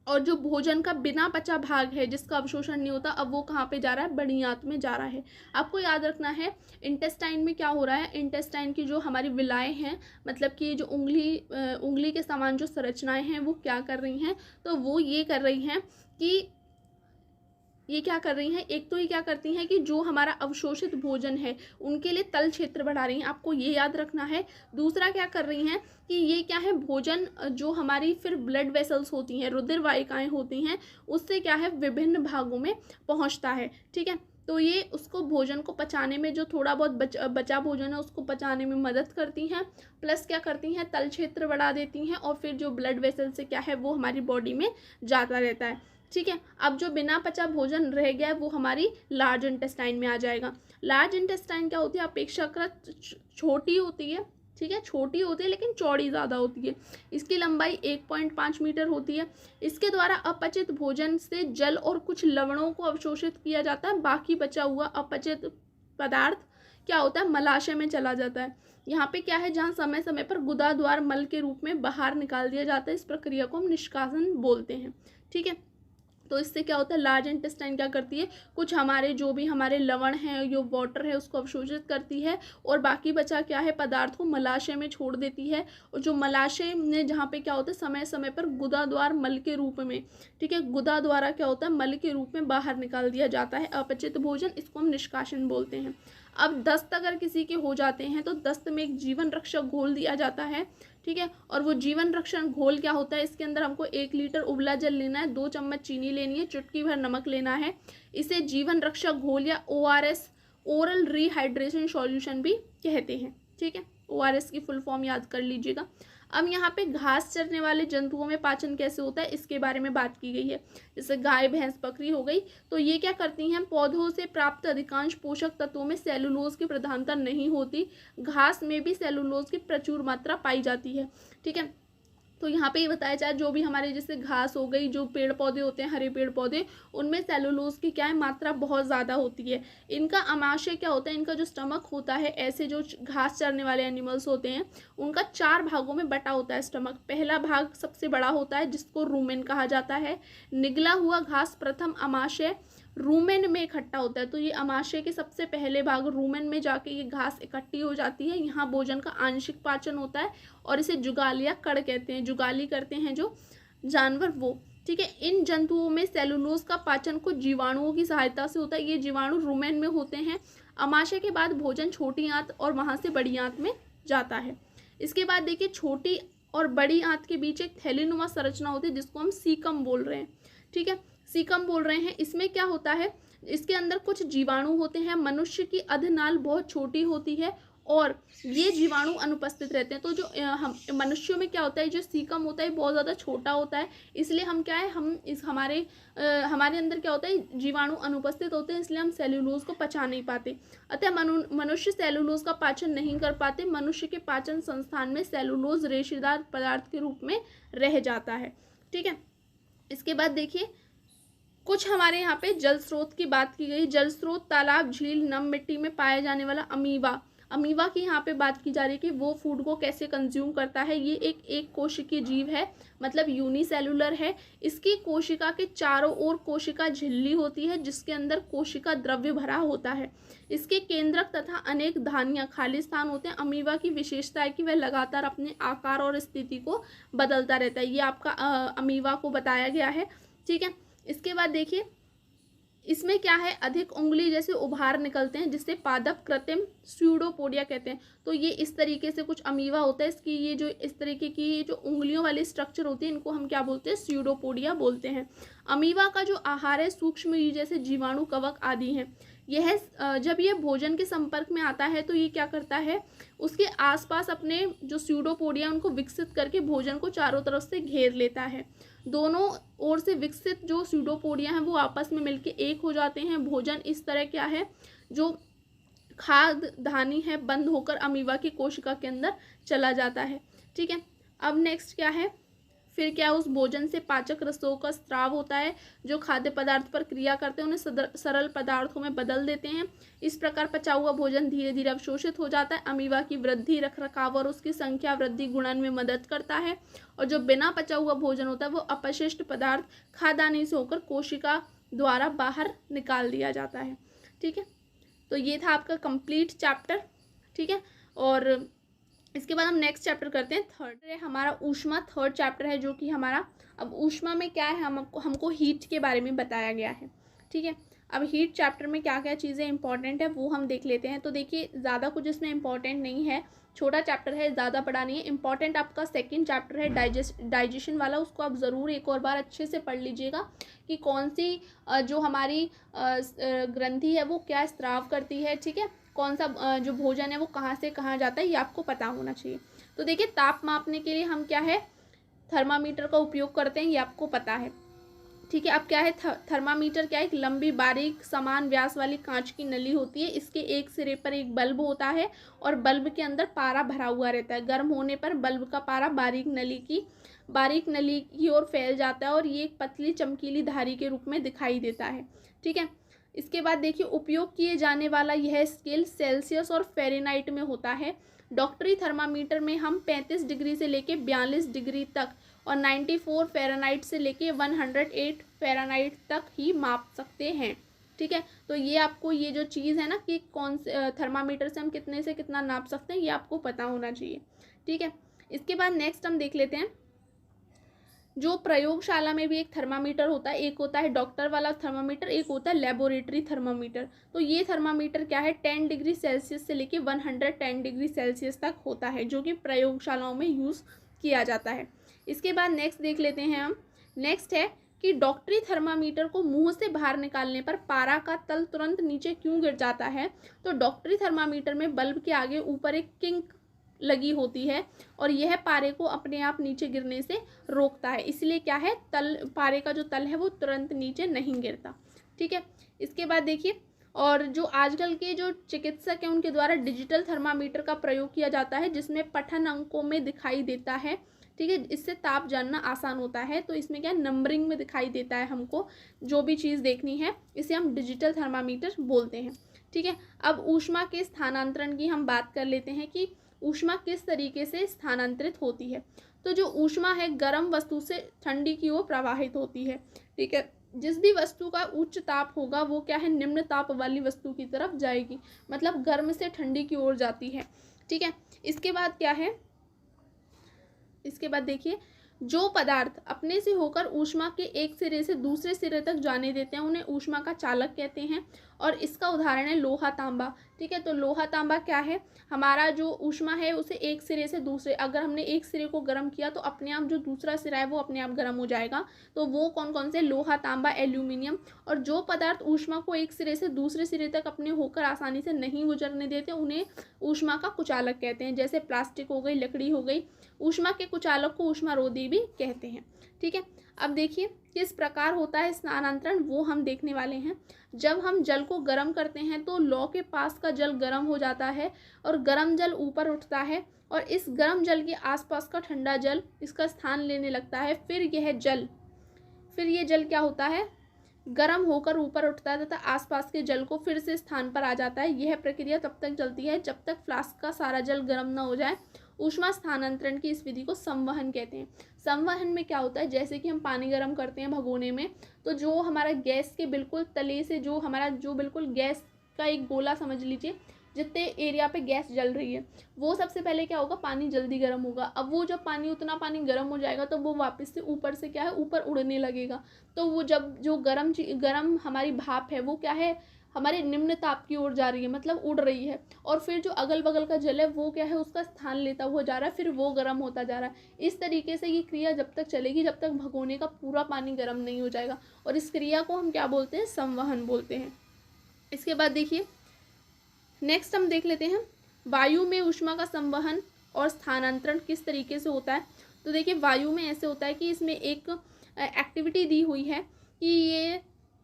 और जो भोजन का बिना पचा भाग है जिसका अवशोषण नहीं होता, अब वो कहाँ पे जा रहा है, बड़ी आंत में जा रहा है। आपको याद रखना है इंटेस्टाइन में क्या हो रहा है, इंटेस्टाइन की जो हमारी विलायें हैं, मतलब कि जो उंगली के समान जो संरचनाएं हैं वो क्या कर रही हैं, तो वो ये कर रही हैं कि ये क्या कर रही हैं, एक तो ये क्या करती हैं कि जो हमारा अवशोषित भोजन है उनके लिए तल क्षेत्र बढ़ा रही हैं, आपको ये याद रखना है। दूसरा क्या कर रही हैं कि ये क्या है, भोजन जो हमारी फिर ब्लड वेसल्स होती हैं, रुधिर वाहिकाएं होती हैं, उससे क्या है विभिन्न भागों में पहुंचता है, ठीक है। तो ये उसको भोजन को पचाने में, जो थोड़ा बहुत बचा भोजन है उसको पचाने में मदद करती हैं, प्लस क्या करती हैं, तल क्षेत्र बढ़ा देती हैं, और फिर जो ब्लड वेसल से क्या है वो हमारी बॉडी में जाता रहता है, ठीक है। अब जो बिना पचा भोजन रह गया है वो हमारी लार्ज इंटेस्टाइन में आ जाएगा। लार्ज इंटेस्टाइन क्या होती है, अपेक्षाकृत छोटी होती है, ठीक है, छोटी होती है लेकिन चौड़ी ज़्यादा होती है। इसकी लंबाई 1.5 मीटर होती है। इसके द्वारा अपचित भोजन से जल और कुछ लवणों को अवशोषित किया जाता है। बाकी बचा हुआ अपचित पदार्थ क्या होता है, मलाशय में चला जाता है। यहाँ पे क्या है, जहाँ समय समय पर गुदा द्वार मल के रूप में बाहर निकाल दिया जाता है। इस प्रक्रिया को हम निष्कासन बोलते हैं, ठीक है। तो इससे क्या होता है, लार्ज इंटेस्टाइन क्या करती है, कुछ हमारे जो भी हमारे लवण हैं, जो वाटर है उसको अवशोषित करती है, और बाकी बचा क्या है पदार्थ को मलाशय में छोड़ देती है। और जो मलाशय में जहाँ पे क्या होता है, समय समय पर गुदा द्वार मल के रूप में, ठीक है, गुदा द्वारा क्या होता है, मल के रूप में बाहर निकाल दिया जाता है अपचित भोजन। इसको हम निष्कासन बोलते हैं। अब दस्त अगर किसी के हो जाते हैं तो दस्त में एक जीवन रक्षक घोल दिया जाता है, ठीक है। और वो जीवन रक्षक घोल क्या होता है, इसके अंदर हमको 1 लीटर उबला जल लेना है, 2 चम्मच चीनी लेनी है, चुटकी भर नमक लेना है। इसे जीवन रक्षक घोल या ORS, ओरल रिहाइड्रेशन सॉल्यूशन भी कहते हैं, ठीक है। ORS की फुल फॉर्म याद कर लीजिएगा। अब यहाँ पे घास चरने वाले जंतुओं में पाचन कैसे होता है इसके बारे में बात की गई है। जैसे गाय, भैंस, बकरी हो गई, तो ये क्या करती हैं, पौधों से प्राप्त अधिकांश पोषक तत्वों में सेलुलोज की प्रधानता नहीं होती। घास में भी सेलुलोज की प्रचुर मात्रा पाई जाती है, ठीक है। तो यहाँ पे ये बताया जाए, जो भी हमारे जैसे घास हो गई, जो पेड़ पौधे होते हैं, हरे पेड़ पौधे, उनमें सेलुलोज की क्या है, मात्रा बहुत ज़्यादा होती है। इनका अमाशय क्या होता है, इनका जो स्टमक होता है, ऐसे जो घास चरने वाले एनिमल्स होते हैं उनका 4 भागों में बटा होता है स्टमक। पहला भाग सबसे बड़ा होता है जिसको रूमेन कहा जाता है। निगला हुआ घास प्रथम अमाशय रूमेन में इकट्ठा होता है। तो ये अमाशय के सबसे पहले भाग रूमेन में जाके ये घास इकट्ठी हो जाती है। यहाँ भोजन का आंशिक पाचन होता है और इसे जुगाली या कड़ कहते हैं। जुगाली करते हैं जो जानवर वो, ठीक है। इन जंतुओं में सेलुलोज का पाचन कुछ जीवाणुओं की सहायता से होता है। ये जीवाणु रूमेन में होते हैं। अमाशय के बाद भोजन छोटी आंत और वहाँ से बड़ी आंत में जाता है। इसके बाद देखिए, छोटी और बड़ी आंत के बीच एक थैलीनुमा संरचना होती है जिसको हम सीकम बोल रहे हैं, ठीक है, सीकम बोल रहे हैं। इसमें क्या होता है, इसके अंदर कुछ जीवाणु होते हैं। मनुष्य की अधनाल बहुत छोटी होती है और ये जीवाणु अनुपस्थित रहते हैं। तो जो हम मनुष्यों में क्या होता है, जो सीकम होता है बहुत ज़्यादा छोटा होता है, इसलिए हम क्या है, हम इस हमारे अंदर क्या होता है, जीवाणु अनुपस्थित होते हैं, इसलिए हम सेलुलोज को पचा नहीं पाते। अतः मनुष्य सेलुलोज का पाचन नहीं कर पाते। मनुष्य के पाचन संस्थान में सेलुलोज रेशेदार पदार्थ के रूप में रह जाता है, ठीक है। इसके बाद देखिए, कुछ हमारे यहाँ पे जल स्रोत की बात की गई। जल स्रोत, तालाब, झील, नम मिट्टी में पाया जाने वाला अमीबा की यहाँ पे बात की जा रही है कि वो फूड को कैसे कंज्यूम करता है। ये एक कोशिकीय जीव है, मतलब यूनिसेलुलर है। इसकी कोशिका के चारों ओर कोशिका झिल्ली होती है जिसके अंदर कोशिका द्रव्य भरा होता है। इसके केंद्रक तथा अनेक धानियाँ खाली स्थान होते हैं। अमीबा की विशेषता है कि वह लगातार अपने आकार और स्थिति को बदलता रहता है। ये आपका अमीबा को बताया गया है, ठीक है। इसके बाद देखिए, इसमें क्या है, अधिक उंगली जैसे उभार निकलते हैं जिससे पादप कृत्रिम स्यूडोपोडिया कहते हैं। तो ये इस तरीके से कुछ अमीवा होता है, इसकी ये जो इस तरीके की ये जो उंगलियों वाली स्ट्रक्चर होती है इनको हम क्या बोलते हैं, स्यूडोपोडिया बोलते हैं। अमीवा का जो आहार है सूक्ष्म जीव जैसे जीवाणु, कवक आदि हैं। यह जब ये भोजन के संपर्क में आता है तो ये क्या करता है, उसके आसपास अपने जो स्यूडोपोडिया उनको विकसित करके भोजन को चारों तरफ से घेर लेता है। दोनों ओर से विकसित जो स्यूडोपोडिया हैं वो आपस में मिलके एक हो जाते हैं। भोजन इस तरह क्या है, जो खाद्य धानी है बंद होकर अमीबा की कोशिका के अंदर चला जाता है। ठीक है, अब नेक्स्ट क्या है, फिर क्या उस भोजन से पाचक रसों का स्राव होता है जो खाद्य पदार्थ पर क्रिया करते हैं उन्हें सरल पदार्थों में बदल देते हैं। इस प्रकार पचा हुआ भोजन धीरे धीरे अवशोषित हो जाता है। अमीबा की वृद्धि, रखरखाव और उसकी संख्या वृद्धि गुणन में मदद करता है। और जो बिना पचा हुआ भोजन होता है वो अपशिष्ट पदार्थ खाद्यान्नी से होकर कोशिका द्वारा बाहर निकाल दिया जाता है। ठीक है, तो ये था आपका कंप्लीट चैप्टर। ठीक है, और इसके बाद हम नेक्स्ट चैप्टर करते हैं। थर्ड है हमारा ऊष्मा, थर्ड चैप्टर है जो कि हमारा, अब ऊष्मा में क्या है, हमको हीट के बारे में बताया गया है। ठीक है, अब हीट चैप्टर में क्या क्या चीज़ें इंपॉर्टेंट है वो हम देख लेते हैं। तो देखिए ज़्यादा कुछ इसमें इंपॉर्टेंट नहीं है, छोटा चैप्टर है, ज़्यादा बड़ा नहीं है। इंपॉर्टेंट आपका सेकंड चैप्टर है डाइजेशन वाला, उसको आप ज़रूर एक और बार अच्छे से पढ़ लीजिएगा कि कौन सी जो हमारी ग्रंथि है वो क्या स्राव करती है। ठीक है, कौन सा जो भोजन है वो कहाँ से कहाँ जाता है ये आपको पता होना चाहिए। तो देखिए ताप मापने के लिए हम क्या है, थर्मामीटर का उपयोग करते हैं, ये आपको पता है। ठीक है, अब क्या है, थर्मामीटर क्या है, एक लंबी बारीक समान व्यास वाली कांच की नली होती है। इसके एक सिरे पर एक बल्ब होता है और बल्ब के अंदर पारा भरा हुआ रहता है। गर्म होने पर बल्ब का पारा बारीक नली की ओर फैल जाता है और ये एक पतली चमकीली धारी के रूप में दिखाई देता है। ठीक है, इसके बाद देखिए उपयोग किए जाने वाला यह स्केल सेल्सियस और फ़ारेनहाइट में होता है। डॉक्टरी थर्मामीटर में हम 35 डिग्री से लेके 42 डिग्री तक और 94 फ़ारेनहाइट से लेके 108 फ़ारेनहाइट तक ही माप सकते हैं। ठीक है, तो ये आपको ये जो चीज़ है ना कि कौन से थर्मामीटर से हम कितने से कितना नाप सकते हैं ये आपको पता होना चाहिए। ठीक है, इसके बाद नेक्स्ट हम देख लेते हैं, जो प्रयोगशाला में भी एक थर्मामीटर होता है, एक होता है डॉक्टर वाला थर्मामीटर, एक होता है लेबोरेटरी थर्मामीटर। तो ये थर्मामीटर क्या है, 10 डिग्री सेल्सियस से लेके 110 डिग्री सेल्सियस तक होता है जो कि प्रयोगशालाओं में यूज़ किया जाता है। इसके बाद नेक्स्ट देख लेते हैं हम, नेक्स्ट है कि डॉक्टरी थर्मामीटर को मुंह से बाहर निकालने पर पारा का तल तुरंत नीचे क्यों गिर जाता है। तो डॉक्टरी थर्मामीटर में बल्ब के आगे ऊपर एक किंक लगी होती है और यह पारे को अपने आप नीचे गिरने से रोकता है, इसलिए क्या है, पारे का जो तल है वो तुरंत नीचे नहीं गिरता। ठीक है, इसके बाद देखिए, और जो आजकल के जो चिकित्सक हैं उनके द्वारा डिजिटल थर्मामीटर का प्रयोग किया जाता है जिसमें पठन अंकों में दिखाई देता है। ठीक है, इससे ताप जानना आसान होता है। तो इसमें क्या नंबरिंग में दिखाई देता है, हमको जो भी चीज़ देखनी है इसे हम डिजिटल थर्मामीटर बोलते हैं। ठीक है, अब ऊष्मा के स्थानांतरण की हम बात कर लेते हैं कि ऊष्मा किस तरीके से स्थानांतरित होती है। तो जो ऊष्मा है गर्म वस्तु से ठंडी की ओर प्रवाहित होती है। ठीक है, जिस भी वस्तु का उच्च ताप होगा वो क्या है, निम्न ताप वाली वस्तु की तरफ जाएगी, मतलब गर्म से ठंडी की ओर जाती है। ठीक है, इसके बाद क्या है, इसके बाद देखिए, जो पदार्थ अपने से होकर ऊष्मा के एक सिरे से दूसरे सिरे तक जाने देते हैं उन्हें ऊष्मा का चालक कहते हैं और इसका उदाहरण है लोहा तांबा। ठीक है, तो लोहा तांबा क्या है, हमारा जो ऊष्मा है उसे एक सिरे से दूसरे, अगर हमने एक सिरे को गर्म किया तो अपने आप जो दूसरा सिरा है वो अपने आप गर्म हो जाएगा। तो वो कौन कौन से, लोहा तांबा एल्यूमिनियम। और जो पदार्थ ऊष्मा को एक सिरे से दूसरे सिरे तक अपने होकर आसानी से नहीं गुजरने देते उन्हें ऊष्मा का कुचालक कहते हैं, जैसे प्लास्टिक हो गई, लकड़ी हो गई। ऊष्मा के कुचालक को ऊष्मारोधी भी कहते हैं। ठीक है, अब देखिए किस प्रकार होता है स्थानांतरण वो हम देखने वाले हैं। जब हम जल को गर्म करते हैं तो लौ के पास का जल गर्म हो जाता है और गर्म जल ऊपर उठता है और इस गर्म जल के आसपास का ठंडा जल इसका स्थान लेने लगता है। फिर ये जल क्या होता है, गर्म होकर ऊपर उठता है तथा आसपास के जल को फिर से स्थान पर आ जाता है। यह प्रक्रिया तब तक चलती है जब तक फ्लास्क का सारा जल गर्म न हो जाए। ऊष्मा स्थानांतरण की इस विधि को संवहन कहते हैं। संवहन में क्या होता है, जैसे कि हम पानी गर्म करते हैं भगोने में, तो जो हमारा गैस के बिल्कुल तले से जो हमारा जो बिल्कुल गैस का एक गोला समझ लीजिए जितने एरिया पे गैस जल रही है, वो सबसे पहले क्या होगा, पानी जल्दी गर्म होगा। अब वो जब पानी, उतना पानी गर्म हो जाएगा तो वो वापस से ऊपर से क्या है, ऊपर उड़ने लगेगा। तो वो जब जो गर्म हमारी भाप है वो क्या है, हमारे निम्न ताप की ओर जा रही है, मतलब उड़ रही है। और फिर जो अगल बगल का जल है वो क्या है, उसका स्थान लेता हुआ जा रहा है, फिर वो गर्म होता जा रहा है। इस तरीके से ये क्रिया जब तक चलेगी जब तक भगोने का पूरा पानी गर्म नहीं हो जाएगा। और इस क्रिया को हम क्या बोलते हैं, संवहन बोलते हैं। इसके बाद देखिए नेक्स्ट हम देख लेते हैं वायु में ऊष्मा का संवहन और स्थानांतरण किस तरीके से होता है। तो देखिए वायु में ऐसे होता है कि इसमें एक एक्टिविटी दी हुई है कि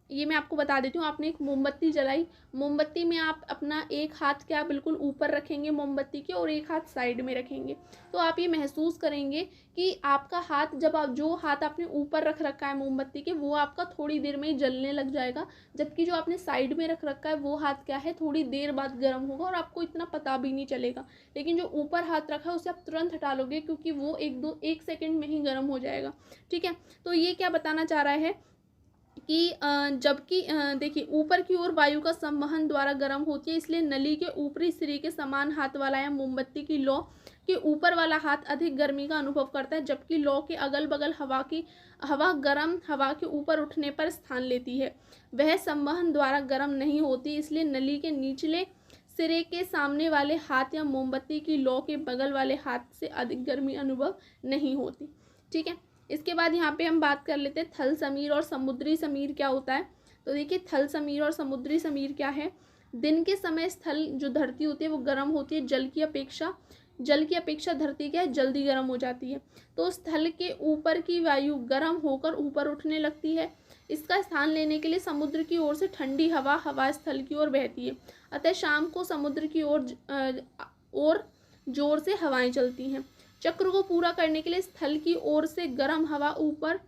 ये मैं आपको बता देती हूँ। आपने एक मोमबत्ती जलाई, मोमबत्ती में आप अपना एक हाथ क्या बिल्कुल ऊपर रखेंगे मोमबत्ती के और एक हाथ साइड में रखेंगे। तो आप ये महसूस करेंगे कि आपका हाथ, जब आप जो हाथ आपने ऊपर रख रखा है मोमबत्ती के, वो आपका थोड़ी देर में ही जलने लग जाएगा, जबकि जो आपने साइड में रख रखा है वो हाथ क्या है, थोड़ी देर बाद गर्म होगा और आपको इतना पता भी नहीं चलेगा। लेकिन जो ऊपर हाथ रखा है उसे आप तुरंत हटा लोगे क्योंकि वो एक सेकेंड में ही गर्म हो जाएगा। ठीक है, तो ये क्या बताना चाह रहा है कि जबकि देखिए ऊपर की ओर वायु का संवहन द्वारा गर्म होती है, इसलिए नली के ऊपरी सिरे के समान हाथ वाला या मोमबत्ती की लौ के ऊपर वाला हाथ अधिक गर्मी का अनुभव करता है, जबकि लौ के अगल बगल हवा गर्म हवा के ऊपर उठने पर स्थान लेती है। वह संवहन द्वारा गर्म नहीं होती, इसलिए नली के निचले सिरे के सामने वाले हाथ या मोमबत्ती की लौ के बगल वाले हाथ से अधिक गर्मी अनुभव नहीं होती। ठीक है, इसके बाद यहाँ पे हम बात कर लेते हैं थल समीर और समुद्री समीर क्या होता है। तो देखिए थल समीर और समुद्री समीर क्या है। दिन के समय स्थल जो धरती होती है वो गर्म होती है, जल की अपेक्षा धरती क्या है, जल्दी गर्म हो जाती है। तो स्थल के ऊपर की वायु गर्म होकर ऊपर उठने लगती है। इसका स्थान लेने के लिए समुद्र की ओर से ठंडी हवा स्थल की ओर बहती है, अतः शाम को समुद्र की ओर जोर से हवाएं चलती हैं। चक्र को पूरा करने के लिए स्थल की ओर से गर्म हवा ऊपर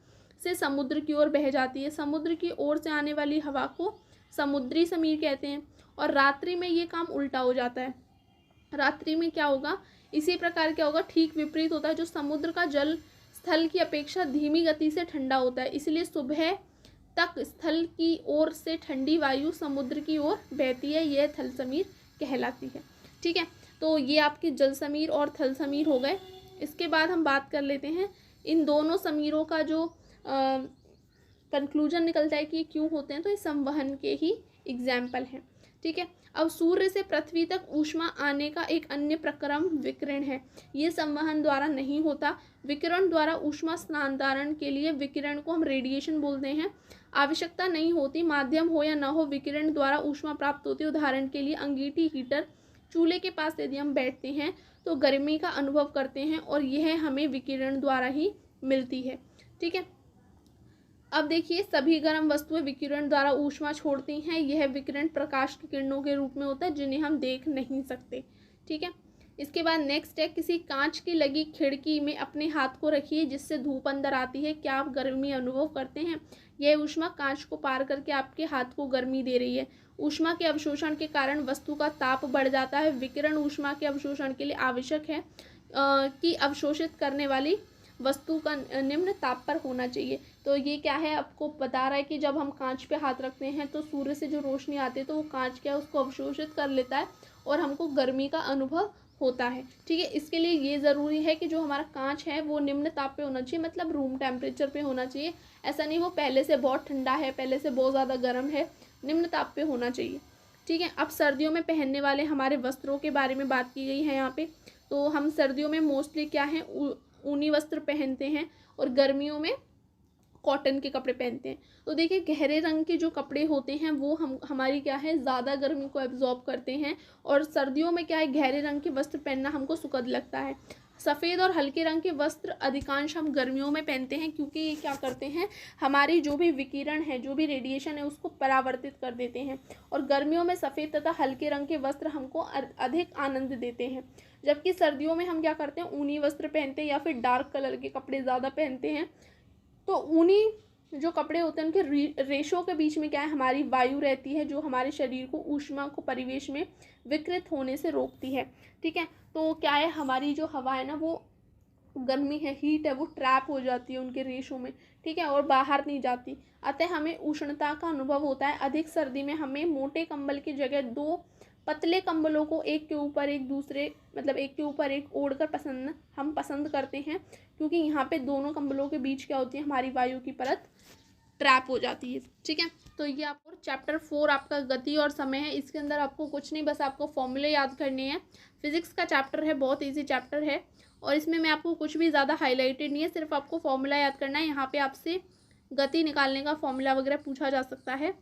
से समुद्र की ओर बह जाती है। समुद्र की ओर से आने वाली हवा को समुद्री समीर कहते हैं। और रात्रि में ये काम उल्टा हो जाता है। रात्रि में क्या होगा, इसी प्रकार क्या होगा, ठीक विपरीत होता है। जो समुद्र का जल स्थल की अपेक्षा धीमी गति से ठंडा होता है, इसलिए सुबह तक स्थल की ओर से ठंडी वायु समुद्र की ओर बहती है, यह थल समीर कहलाती है। ठीक है, तो ये आपके जल समीर और थल समीर हो गए। इसके बाद हम बात कर लेते हैं इन दोनों समीरों का जो कंक्लूजन निकलता है कि ये क्यों होते हैं, तो ये संवहन के ही एग्जाम्पल हैं। ठीक है, अब सूर्य से पृथ्वी तक ऊष्मा आने का एक अन्य प्रक्रम विकिरण है। ये संवहन द्वारा नहीं होता। विकिरण द्वारा ऊष्मा स्थानांतरण के लिए विकिरण को हम रेडिएशन बोलते हैं, आवश्यकता नहीं होती। माध्यम हो या ना हो, विकिरण द्वारा ऊष्मा प्राप्त होती है। उदाहरण के लिए अंगीठी हीटर, चूल्हे के पास यदि हम बैठते हैं तो गर्मी का अनुभव करते हैं और यह हमें विकिरण द्वारा ही मिलती है। ठीक है, अब देखिए सभी गर्म वस्तुएं विकिरण द्वारा ऊष्मा छोड़ती हैं। यह विकिरण प्रकाश की किरणों के रूप में होता है जिन्हें हम देख नहीं सकते। ठीक है, इसके बाद नेक्स्ट है, किसी कांच की लगी खिड़की में अपने हाथ को रखिए जिससे धूप अंदर आती है, क्या आप गर्मी अनुभव करते हैं। यह ऊष्मा कांच को पार करके आपके हाथ को गर्मी दे रही है। ऊष्मा के अवशोषण के कारण वस्तु का ताप बढ़ जाता है। विकिरण ऊष्मा के अवशोषण के लिए आवश्यक है कि अवशोषित करने वाली वस्तु का निम्न ताप पर होना चाहिए। तो ये क्या है, आपको बता रहा है कि जब हम कांच पे हाथ रखते हैं तो सूर्य से जो रोशनी आती है तो वो कांच क्या है, उसको अवशोषित कर लेता है और हमको गर्मी का अनुभव होता है। ठीक है, इसके लिए ये ज़रूरी है कि जो हमारा कांच है वो निम्न ताप पे होना चाहिए, मतलब रूम टेम्परेचर पे होना चाहिए। ऐसा नहीं वो पहले से बहुत ठंडा है, पहले से बहुत ज़्यादा गर्म है, निम्न ताप पे होना चाहिए। ठीक है, अब सर्दियों में पहनने वाले हमारे वस्त्रों के बारे में बात की गई है यहाँ पे। तो हम सर्दियों में मोस्टली क्या है, ऊनी वस्त्र पहनते हैं और गर्मियों में कॉटन के कपड़े पहनते हैं। तो देखिए गहरे रंग के जो कपड़े होते हैं वो हमारी क्या है, ज़्यादा गर्मी को एब्जॉर्ब करते हैं और सर्दियों में क्या है, गहरे रंग के वस्त्र पहनना हमको सुखद लगता है। सफ़ेद और हल्के रंग के वस्त्र अधिकांश हम गर्मियों में पहनते हैं क्योंकि ये क्या करते हैं, हमारी जो भी विकिरण है, जो भी रेडिएशन है उसको परावर्तित कर देते हैं। और गर्मियों में सफ़ेद तथा हल्के रंग के वस्त्र हमको अधिक आनंद देते हैं, जबकि सर्दियों में हम क्या करते हैं, ऊनी वस्त्र पहनते हैं या फिर डार्क कलर के कपड़े ज़्यादा पहनते हैं। तो ऊनी जो कपड़े होते हैं उनके रेशों के बीच में क्या है, हमारी वायु रहती है जो हमारे शरीर को ऊष्मा को परिवेश में विकृत होने से रोकती है। ठीक है, तो क्या है, हमारी जो हवा है ना, वो गर्मी है, हीट है, वो ट्रैप हो जाती है उनके रेशों में। ठीक है, और बाहर नहीं जाती, अतः हमें उष्णता का अनुभव होता है। अधिक सर्दी में हमें मोटे कंबल की जगह 2 पतले कंबलों को एक के ऊपर एक दूसरे मतलब एक के ऊपर एक ओढ़कर हम पसंद करते हैं, क्योंकि यहाँ पे दोनों कंबलों के बीच क्या होती है, हमारी वायु की परत ट्रैप हो जाती है। ठीक है, तो ये आपको चैप्टर 4 आपका गति और समय है। इसके अंदर आपको कुछ नहीं, बस आपको फॉर्मूले याद करने हैं। फिजिक्स का चैप्टर है, बहुत ईजी चैप्टर है, और इसमें मैं आपको कुछ भी ज़्यादा हाईलाइटेड नहीं है, सिर्फ आपको फॉर्मूला याद करना है। यहाँ पे आपसे गति निकालने का फॉर्मूला वगैरह पूछा जा सकता है।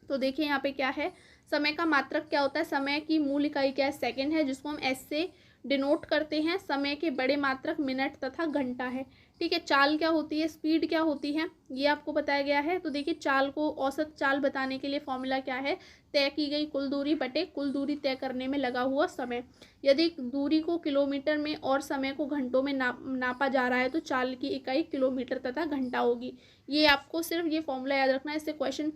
तो देखिए यहाँ पे क्या है, समय का मात्रक क्या होता है, समय की मूल इकाई क्या है, सेकंड है, जिसको हम एस से डिनोट करते हैं। समय के बड़े मात्रक मिनट तथा घंटा है। ठीक है, चाल क्या होती है, स्पीड क्या होती है, ये आपको बताया गया है। तो देखिए चाल को, औसत चाल बताने के लिए फॉर्मूला क्या है, तय की गई कुल दूरी बटे कुल दूरी तय करने में लगा हुआ समय। यदि दूरी को किलोमीटर में और समय को घंटों में नापा जा रहा है तो चाल की इकाई किलोमीटर तथा घंटा होगी। ये आपको सिर्फ ये फॉर्मूला याद रखना है। इससे क्वेश्चन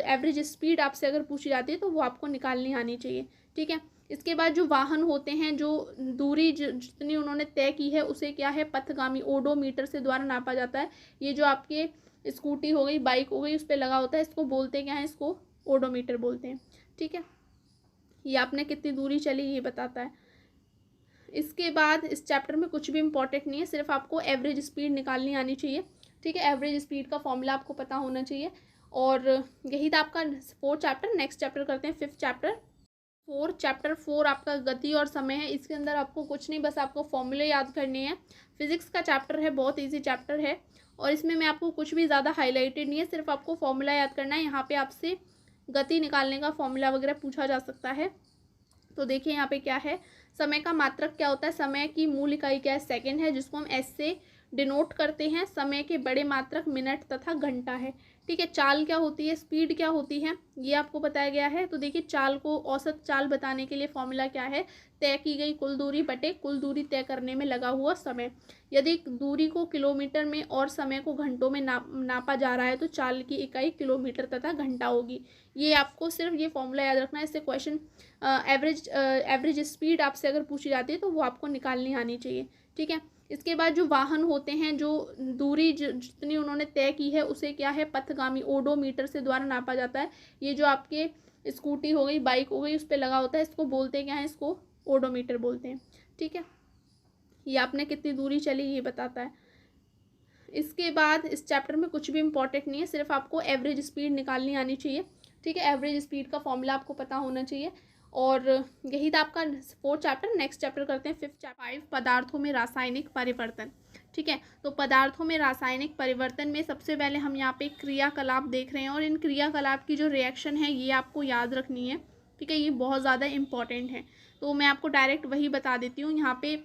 एवरेज स्पीड आपसे अगर पूछी जाती है तो वो आपको निकालनी आनी चाहिए। ठीक है, इसके बाद जो वाहन होते हैं, जो दूरी जितनी उन्होंने तय की है उसे क्या है, पथगामी ओडोमीटर से द्वारा नापा जाता है। ये जो आपके स्कूटी हो गई, बाइक हो गई, उस पर लगा होता है, इसको बोलते क्या है, इसको ओडोमीटर बोलते हैं। ठीक है, ये आपने कितनी दूरी चली ये बताता है। इसके बाद इस चैप्टर में कुछ भी इंपॉर्टेंट नहीं है, सिर्फ आपको एवरेज स्पीड निकालनी आनी चाहिए। ठीक है, एवरेज स्पीड का फॉर्मूला आपको पता होना चाहिए। और यही था आपका 4th चैप्टर। नेक्स्ट चैप्टर करते हैं 5th चैप्टर। चैप्टर 4 आपका गति और समय है। इसके अंदर आपको कुछ नहीं, बस आपको फॉर्मूले याद करने हैं। फिजिक्स का चैप्टर है, बहुत ईजी चैप्टर है, और इसमें मैं आपको कुछ भी ज़्यादा हाईलाइटेड नहीं है, सिर्फ आपको फॉर्मूला याद करना है। यहाँ पे आपसे गति निकालने का फॉर्मूला वगैरह पूछा जा सकता है। तो देखिए यहाँ पे क्या है, समय का मात्रक क्या होता है, समय की मूल इकाई क्या है, सेकंड है, जिसको हम एस से डिनोट करते हैं। समय के बड़े मात्रक मिनट तथा घंटा है। ठीक है, चाल क्या होती है, स्पीड क्या होती है, ये आपको बताया गया है। तो देखिए चाल को, औसत चाल बताने के लिए फॉर्मूला क्या है, तय की गई कुल दूरी बटे कुल दूरी तय करने में लगा हुआ समय। यदि दूरी को किलोमीटर में और समय को घंटों में नापा जा रहा है तो चाल की इकाई किलोमीटर तथा घंटा होगी। ये आपको सिर्फ ये फॉर्मूला याद रखना है। इससे क्वेश्चन एवरेज स्पीड आपसे अगर पूछी जाती है तो वो आपको निकालनी आनी चाहिए। ठीक है, इसके बाद जो वाहन होते हैं, जो दूरी जितनी उन्होंने तय की है उसे क्या है, पथगामी ओडोमीटर से द्वारा नापा जाता है। ये जो आपके स्कूटी हो गई, बाइक हो गई, उस पर लगा होता है, इसको बोलते क्या है, इसको ओडोमीटर बोलते हैं। ठीक है, ये आपने कितनी दूरी चली ये बताता है। इसके बाद इस चैप्टर में कुछ भी इंपॉर्टेंट नहीं है, सिर्फ आपको एवरेज स्पीड निकालनी आनी चाहिए। ठीक है, एवरेज स्पीड का फॉर्मूला आपको पता होना चाहिए। और यही था आपका 4th चैप्टर। नेक्स्ट चैप्टर करते हैं 5th चैप्टर, 5 पदार्थों में रासायनिक परिवर्तन। ठीक है, तो पदार्थों में रासायनिक परिवर्तन में सबसे पहले हम यहाँ पे क्रियाकलाप देख रहे हैं, और इन क्रियाकलाप की जो रिएक्शन है ये आपको याद रखनी है। ठीक है, ये बहुत ज़्यादा इंपॉर्टेंट है, तो मैं आपको डायरेक्ट वही बता देती हूँ। यहाँ पे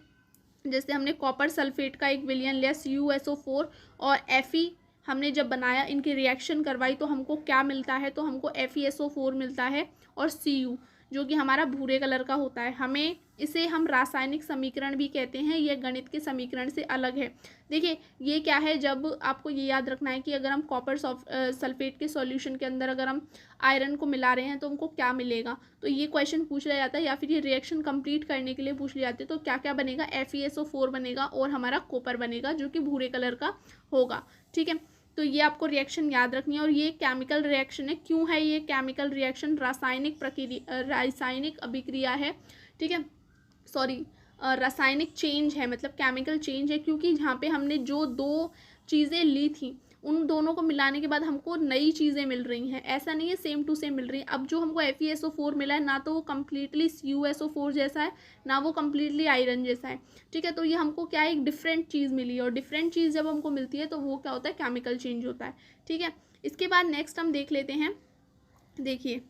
जैसे हमने कॉपर सल्फेट का एक विलयन लिया CuSO4 और Fe हमने जब बनाया, इनकी रिएक्शन करवाई तो हमको क्या मिलता है, तो हमको FeSO4 मिलता है और Cu जो कि हमारा भूरे कलर का होता है। हमें इसे हम रासायनिक समीकरण भी कहते हैं, यह गणित के समीकरण से अलग है। देखिए ये क्या है, जब आपको ये याद रखना है कि अगर हम कॉपर सल्फेट के सॉल्यूशन के अंदर अगर हम आयरन को मिला रहे हैं तो हमको क्या मिलेगा, तो ये क्वेश्चन पूछ लिया जाता है, या फिर ये रिएक्शन कंप्लीट करने के लिए पूछ लिया जाते हैं। तो क्या क्या बनेगा, FeSO4 बनेगा और हमारा कॉपर बनेगा जो कि भूरे कलर का होगा। ठीक है, तो ये आपको रिएक्शन याद रखनी है। और ये केमिकल रिएक्शन है। क्यों है ये केमिकल रिएक्शन, रासायनिक अभिक्रिया है। ठीक है, सॉरी रासायनिक चेंज है, मतलब केमिकल चेंज है, क्योंकि यहाँ पे हमने जो दो चीज़ें ली थी उन दोनों को मिलाने के बाद हमको नई चीज़ें मिल रही हैं। ऐसा नहीं है सेम टू सेम मिल रही हैं। अब जो हमको FeSO4 मिला है ना तो वो कम्प्लीटली CuSO4 जैसा है, ना वो कम्प्लीटली आयरन जैसा है। ठीक है, तो ये हमको क्या है, एक डिफरेंट चीज़ मिली है, और डिफरेंट चीज़ जब हमको मिलती है तो वो क्या होता है, केमिकल चेंज होता है। ठीक है, इसके बाद नेक्स्ट हम देख लेते हैं। देखिए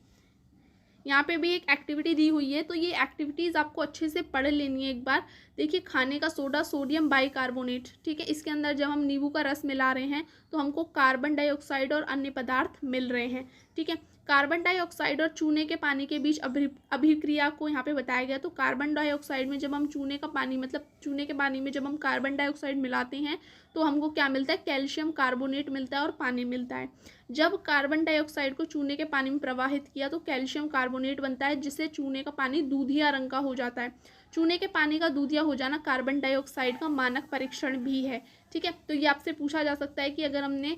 यहाँ पे भी एक एक्टिविटी दी हुई है, तो ये एक्टिविटीज़ आपको अच्छे से पढ़ लेनी है एक बार। देखिए खाने का सोडा सोडियम बाइकार्बोनेट। ठीक है, इसके अंदर जब हम नींबू का रस मिला रहे हैं तो हमको कार्बन डाइऑक्साइड और अन्य पदार्थ मिल रहे हैं। ठीक है, कार्बन डाइऑक्साइड और चूने के पानी के बीच अभिक्रिया को यहाँ पे बताया गया। तो कार्बन डाइऑक्साइड में जब हम चूने का पानी, मतलब चूने के पानी में जब हम कार्बन डाइऑक्साइड मिलाते हैं तो हमको क्या मिलता है, कैल्शियम कार्बोनेट मिलता है और पानी मिलता है। जब कार्बन डाइऑक्साइड को चूने के पानी में प्रवाहित किया तो कैल्शियम कार्बोनेट बनता है, जिससे चूने का पानी दूधिया रंग का हो जाता है। चूने के पानी का दूधिया हो जाना कार्बन डाइऑक्साइड का मानक परीक्षण भी है। ठीक है, तो ये आपसे पूछा जा सकता है कि अगर हमने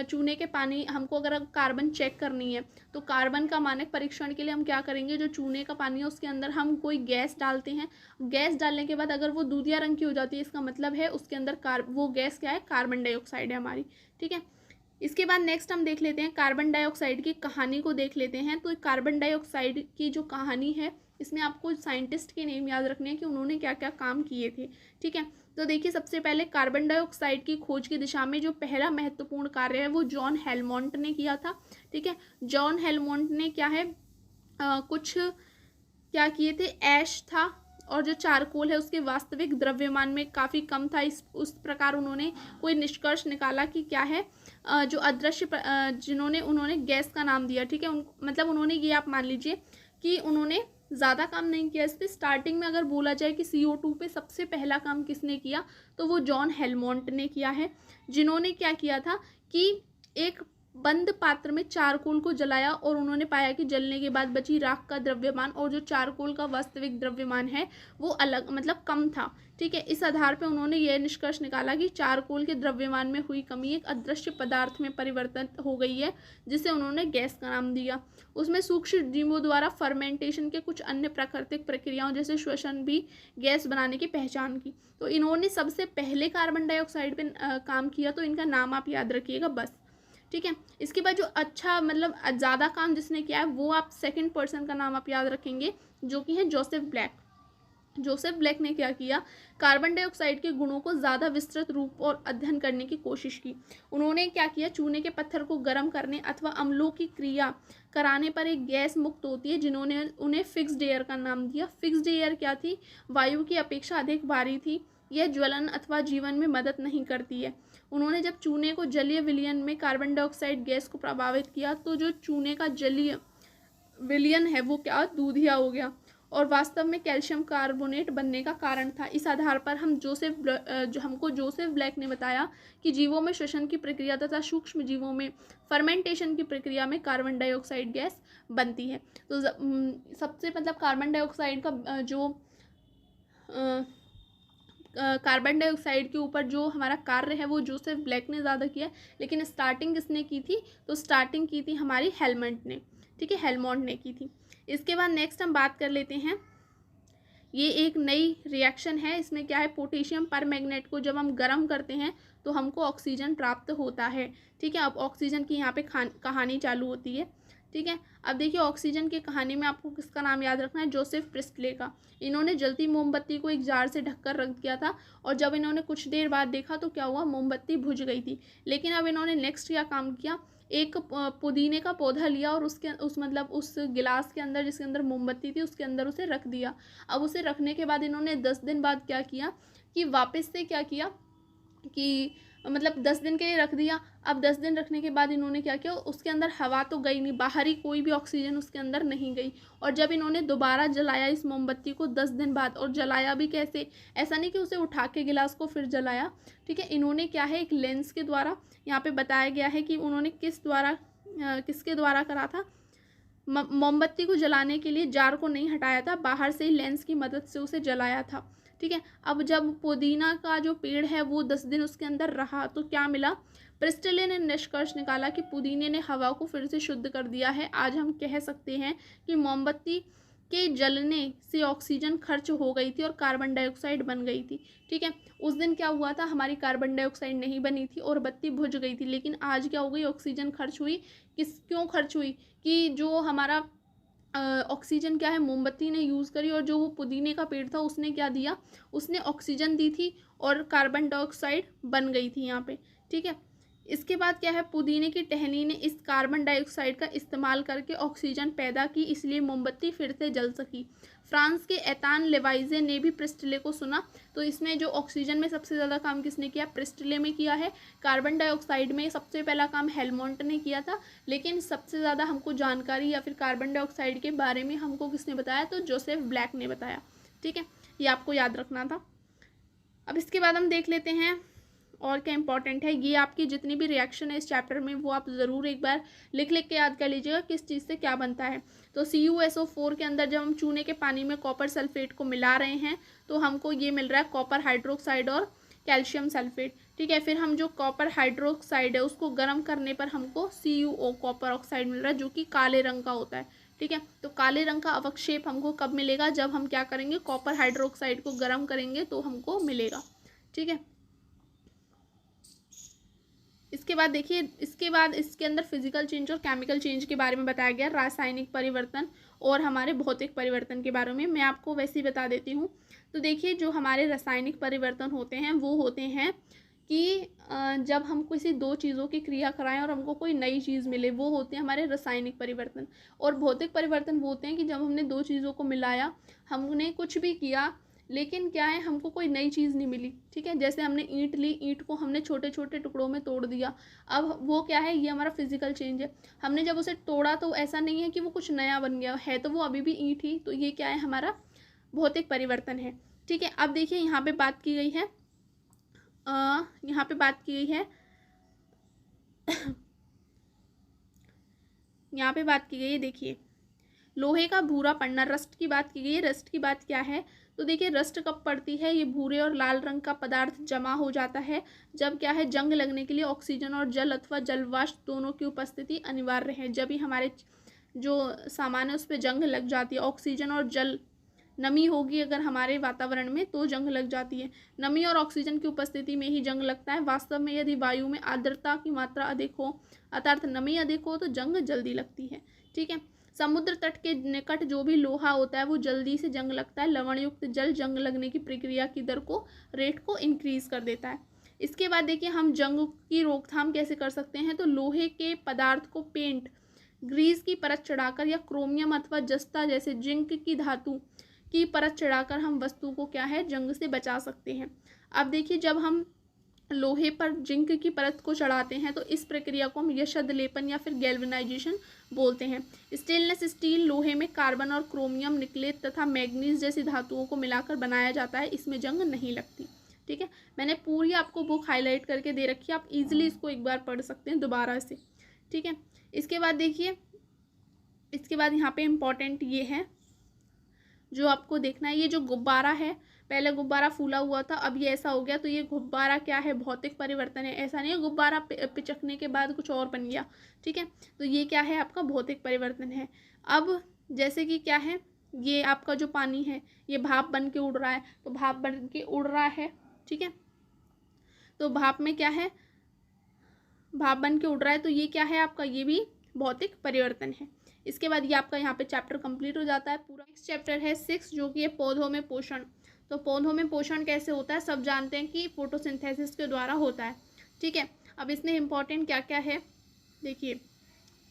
चूने के पानी, हमको अगर कार्बन चेक करनी है तो कार्बन का मानक परीक्षण के लिए हम क्या करेंगे, जो चूने का पानी है उसके अंदर हम कोई गैस डालते हैं। गैस डालने के बाद अगर वो दूधिया रंग की हो जाती है, इसका मतलब है उसके अंदर वो गैस क्या है, कार्बन डाइऑक्साइड है हमारी। ठीक है, इसके बाद नेक्स्ट हम देख लेते हैं कार्बन डाइऑक्साइड की कहानी को देख लेते हैं। तो कार्बन डाइऑक्साइड की जो कहानी है, इसमें आपको साइंटिस्ट के नेम याद रखने हैं कि उन्होंने क्या क्या काम किए थे। ठीक है, तो देखिए सबसे पहले कार्बन डाइऑक्साइड की खोज की दिशा में जो पहला महत्वपूर्ण कार्य है वो जॉन हेलमोंट ने किया था। ठीक है, जॉन हेलमोंट ने क्या है, कुछ क्या किए थे, ऐश था और जो चारकोल है उसके वास्तविक द्रव्यमान में काफ़ी कम था। उस प्रकार उन्होंने कोई निष्कर्ष निकाला कि क्या है, जो अदृश्य जिन्होंने उन्होंने गैस का नाम दिया। ठीक है, मतलब उन्होंने ये, आप मान लीजिए कि उन्होंने ज़्यादा काम नहीं किया इस पर। स्टार्टिंग में अगर बोला जाए कि CO2 पे सबसे पहला काम किसने किया, तो वो जॉन हेलमोंट ने किया है, जिन्होंने क्या किया था कि एक बंद पात्र में चारकोल को जलाया और उन्होंने पाया कि जलने के बाद बची राख का द्रव्यमान और जो चारकोल का वास्तविक द्रव्यमान है वो अलग, मतलब कम था। ठीक है, इस आधार पर उन्होंने यह निष्कर्ष निकाला कि चारकोल के द्रव्यमान में हुई कमी एक अदृश्य पदार्थ में परिवर्तित हो गई है, जिसे उन्होंने गैस का नाम दिया। उसमें सूक्ष्म जीवों द्वारा फर्मेंटेशन के कुछ अन्य प्राकृतिक प्रक्रियाओं जैसे श्वसन भी गैस बनाने की पहचान की। तो इन्होंने सबसे पहले कार्बन डाइऑक्साइड पे काम किया, तो इनका नाम आप याद रखिएगा बस। ठीक है, इसके बाद जो अच्छा मतलब ज़्यादा काम जिसने किया है वो आप सेकंड पर्सन का नाम आप याद रखेंगे, जो कि है जोसेफ ब्लैक। जोसेफ ब्लैक ने क्या किया, कार्बन डाइऑक्साइड के गुणों को ज़्यादा विस्तृत रूप और अध्ययन करने की कोशिश की। उन्होंने क्या किया, चूने के पत्थर को गर्म करने अथवा अम्लों की क्रिया कराने पर एक गैस मुक्त होती है, जिन्होंने उन्हें फिक्स्ड एयर का नाम दिया। फिक्स्ड एयर क्या थी, वायु की अपेक्षा अधिक भारी थी, यह ज्वलन अथवा जीवन में मदद नहीं करती है। उन्होंने जब चूने को जलीय विलयन में कार्बन डाइऑक्साइड गैस को प्रभावित किया, तो जो चूने का जलीय विलयन है वो क्या, दूधिया हो गया और वास्तव में कैल्शियम कार्बोनेट बनने का कारण था। इस आधार पर हमको जोसेफ ब्लैक ने बताया कि जीवों में श्वसन की प्रक्रिया तथा सूक्ष्म जीवों में फर्मेंटेशन की प्रक्रिया में कार्बन डाइऑक्साइड गैस बनती है। तो सबसे मतलब कार्बन डाइऑक्साइड का जो कार्बन डाइऑक्साइड के ऊपर जो हमारा कार्य है वो जोसेफ ब्लैक ने ज़्यादा किया, लेकिन स्टार्टिंग किसने की थी, तो स्टार्टिंग की थी हमारी हेलमोंट ने। ठीक है, हेलमोंट ने की थी। इसके बाद नेक्स्ट हम बात कर लेते हैं, ये एक नई रिएक्शन है। इसमें क्या है, पोटेशियम परमैंगनेट को जब हम गर्म करते हैं तो हमको ऑक्सीजन प्राप्त होता है। ठीक है, अब ऑक्सीजन की यहाँ पे कहानी चालू होती है। ठीक है, अब देखिए ऑक्सीजन की कहानी में आपको किसका नाम याद रखना है, जोसेफ प्रिस्टले का। इन्होंने जलती मोमबत्ती को एक जार से ढककर रख दिया था और जब इन्होंने कुछ देर बाद देखा तो क्या हुआ, मोमबत्ती बुझ गई थी। लेकिन अब इन्होंने नेक्स्ट क्या काम किया, एक पुदीने का पौधा लिया और उस गिलास के अंदर जिसके अंदर मोमबत्ती थी उसके अंदर उसे रख दिया। अब उसे रखने के बाद इन्होंने 10 दिन बाद क्या किया कि वापस से क्या किया कि 10 दिन के लिए रख दिया। अब 10 दिन रखने के बाद इन्होंने क्या किया, उसके अंदर हवा तो गई नहीं, बाहरी कोई भी ऑक्सीजन उसके अंदर नहीं गई। और जब इन्होंने दोबारा जलाया इस मोमबत्ती को 10 दिन बाद, और जलाया भी कैसे, ऐसा नहीं कि उसे उठा के गिलास को फिर जलाया। ठीक है, इन्होंने क्या है, एक लेंस के द्वारा, यहाँ पे बताया गया है कि उन्होंने किसके द्वारा करा था, मोमबत्ती को जलाने के लिए जार को नहीं हटाया था, बाहर से ही लेंस की मदद से उसे जलाया था। ठीक है, अब जब पुदीना का जो पेड़ है वो 10 दिन उसके अंदर रहा तो क्या मिला, प्रिस्टले ने निष्कर्ष निकाला कि पुदीने ने हवा को फिर से शुद्ध कर दिया है। आज हम कह सकते हैं कि मोमबत्ती के जलने से ऑक्सीजन खर्च हो गई थी और कार्बन डाइऑक्साइड बन गई थी। ठीक है, उस दिन क्या हुआ था, हमारी कार्बन डाइऑक्साइड नहीं बनी थी और बत्ती बुझ गई थी। लेकिन आज क्या हो गई, ऑक्सीजन खर्च हुई। क्यों खर्च हुई, कि जो हमारा ऑक्सीजन क्या है, मोमबत्ती ने यूज़ करी और जो वो पुदीने का पेड़ था उसने क्या दिया, उसने ऑक्सीजन दी थी और कार्बन डाइऑक्साइड बन गई थी यहाँ पे। ठीक है, इसके बाद क्या है, पुदीने की टहनी ने इस कार्बन डाइऑक्साइड का इस्तेमाल करके ऑक्सीजन पैदा की, इसलिए मोमबत्ती फिर से जल सकी। फ्रांस के एतान लेवाइजे ने भी प्रिस्टले को सुना। तो इसमें जो ऑक्सीजन में सबसे ज़्यादा काम किसने किया, प्रिस्टले में किया है। कार्बन डाइऑक्साइड में सबसे पहला काम हेलमोंट ने किया था, लेकिन सबसे ज़्यादा हमको जानकारी या फिर कार्बन डाइऑक्साइड के बारे में हमको किसने बताया, तो जोसेफ ब्लैक ने बताया। ठीक है, ये आपको याद रखना था। अब इसके बाद हम देख लेते हैं और क्या इंपॉर्टेंट है, ये आपकी जितनी भी रिएक्शन है इस चैप्टर में वो आप ज़रूर एक बार लिख के याद कर लीजिएगा किस चीज़ से क्या बनता है। तो CuSO4 के अंदर जब हम चूने के पानी में कॉपर सल्फेट को मिला रहे हैं तो हमको ये मिल रहा है कॉपर हाइड्रोक्साइड और कैल्शियम सल्फेट। ठीक है, फिर हम जो कॉपर हाइड्रोक्साइड है उसको गर्म करने पर हमको CuO कॉपर ऑक्साइड मिल रहा है जो कि काले रंग का होता है। ठीक है, तो काले रंग का अवक्षेप हमको कब मिलेगा, जब हम क्या करेंगे, कॉपर हाइड्रोक्साइड को गर्म करेंगे तो हमको मिलेगा। ठीक है, इसके बाद देखिए, इसके बाद इसके अंदर फिजिकल चेंज और केमिकल चेंज के बारे में बताया गया, रासायनिक परिवर्तन और हमारे भौतिक परिवर्तन के बारे में। मैं आपको वैसे ही बता देती हूँ। तो देखिए, जो हमारे रासायनिक परिवर्तन होते हैं वो होते हैं कि जब हम किसी दो चीज़ों की क्रिया कराएं और हमको कोई नई चीज़ मिले, वो होते हैं हमारे रासायनिक परिवर्तन। और भौतिक परिवर्तन वो होते हैं कि जब हमने दो चीज़ों को मिलाया, हमने कुछ भी किया लेकिन क्या है, हमको कोई नई चीज़ नहीं मिली। ठीक है, जैसे हमने ईंट ली, ईंट को हमने छोटे छोटे टुकड़ों में तोड़ दिया, अब वो क्या है, ये हमारा फिजिकल चेंज है। हमने जब उसे तोड़ा तो ऐसा नहीं है कि वो कुछ नया बन गया है, तो वो अभी भी ईंट ही, तो ये क्या है, हमारा भौतिक परिवर्तन है। ठीक है, अब देखिए यहाँ पे बात की गई है, यहाँ पे बात की गई है यहाँ पे बात की गई है, देखिए लोहे का भूरा पड़ना, रस्ट की बात की गई है। रस्ट की बात क्या है, तो देखिए रस्ट कब पड़ती है, ये भूरे और लाल रंग का पदार्थ जमा हो जाता है जब क्या है, जंग लगने के लिए ऑक्सीजन और जल अथवा जलवाष्प दोनों की उपस्थिति अनिवार्य है। जब ही हमारे जो सामान है उस पर जंग लग जाती है, ऑक्सीजन और जल, नमी होगी अगर हमारे वातावरण में तो जंग लग जाती है। नमी और ऑक्सीजन की उपस्थिति में ही जंग लगता है। वास्तव में यदि वायु में आर्द्रता की मात्रा अधिक हो, अर्थात नमी अधिक हो, तो जंग जल्दी लगती है। ठीक है, समुद्र तट के निकट जो भी लोहा होता है वो जल्दी से जंग लगता है। लवणयुक्त जल जंग लगने की प्रक्रिया की दर को, रेट को इंक्रीज कर देता है। इसके बाद देखिए, हम जंग की रोकथाम कैसे कर सकते हैं, तो लोहे के पदार्थ को पेंट, ग्रीस की परत चढ़ाकर या क्रोमियम अथवा जस्ता जैसे जिंक की धातु की परत चढ़ाकर हम वस्तु को क्या है, जंग से बचा सकते हैं। अब देखिए, जब हम लोहे पर जिंक की परत को चढ़ाते हैं तो इस प्रक्रिया को हम यशद लेपन या फिर गैल्वेनाइजेशन बोलते हैं। स्टेनलेस स्टील लोहे में कार्बन और क्रोमियम, निकलेट तथा मैग्नीज जैसी धातुओं को मिलाकर बनाया जाता है, इसमें जंग नहीं लगती। ठीक है, मैंने पूरी आपको बुक हाईलाइट करके दे रखी है, आप इजीली इसको एक बार पढ़ सकते हैं दोबारा से। ठीक है, इसके बाद देखिए, इसके बाद यहाँ पे इम्पॉर्टेंट ये है जो आपको देखना है, ये जो गुब्बारा है, पहले गुब्बारा फूला हुआ था, अब ये ऐसा हो गया, तो ये गुब्बारा क्या है, भौतिक परिवर्तन है। ऐसा नहीं है गुब्बारा पिचकने के बाद कुछ और बन गया। ठीक है, तो ये क्या है, आपका भौतिक परिवर्तन है। अब जैसे कि क्या है, ये आपका जो पानी है ये भाप बन के उड़ रहा है, तो भाप बन के उड़ रहा है। ठीक है, तो भाप में क्या है, भाप बन के उड़ रहा है, तो ये क्या है आपका, ये भी भौतिक परिवर्तन है। इसके बाद ये आपका यहाँ पे चैप्टर कंप्लीट हो जाता है पूरा। नेक्स्ट चैप्टर है 6 जो कि है पौधों में पोषण। तो पौधों में पोषण कैसे होता है, सब जानते हैं कि फोटोसिंथेसिस के द्वारा होता है। ठीक है, अब इसमें इम्पॉर्टेंट क्या क्या है, देखिए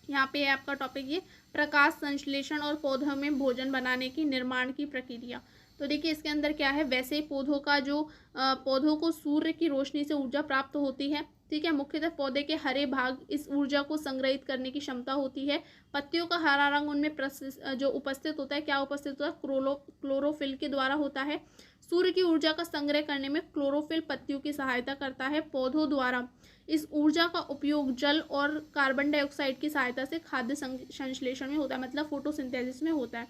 यहाँ पे है आपका टॉपिक ये प्रकाश संश्लेषण और पौधों में भोजन बनाने की निर्माण की प्रक्रिया। तो देखिए इसके अंदर क्या है, वैसे ही पौधों का जो पौधों को सूर्य की रोशनी से ऊर्जा प्राप्त होती है। ठीक है, मुख्यतः पौधे के हरे भाग इस ऊर्जा को संग्रहित करने की क्षमता होती है। पत्तियों का हरा रंग उनमें जो उपस्थित होता है, क्या उपस्थित होता है, क्लोरोफिल के द्वारा होता है। सूर्य की ऊर्जा का संग्रह करने में क्लोरोफिल पत्तियों की सहायता करता है। पौधों द्वारा इस ऊर्जा का उपयोग जल और कार्बन डाइऑक्साइड की सहायता से खाद्य संश्लेषण में होता है, मतलब फोटोसिंथेसिस में होता है।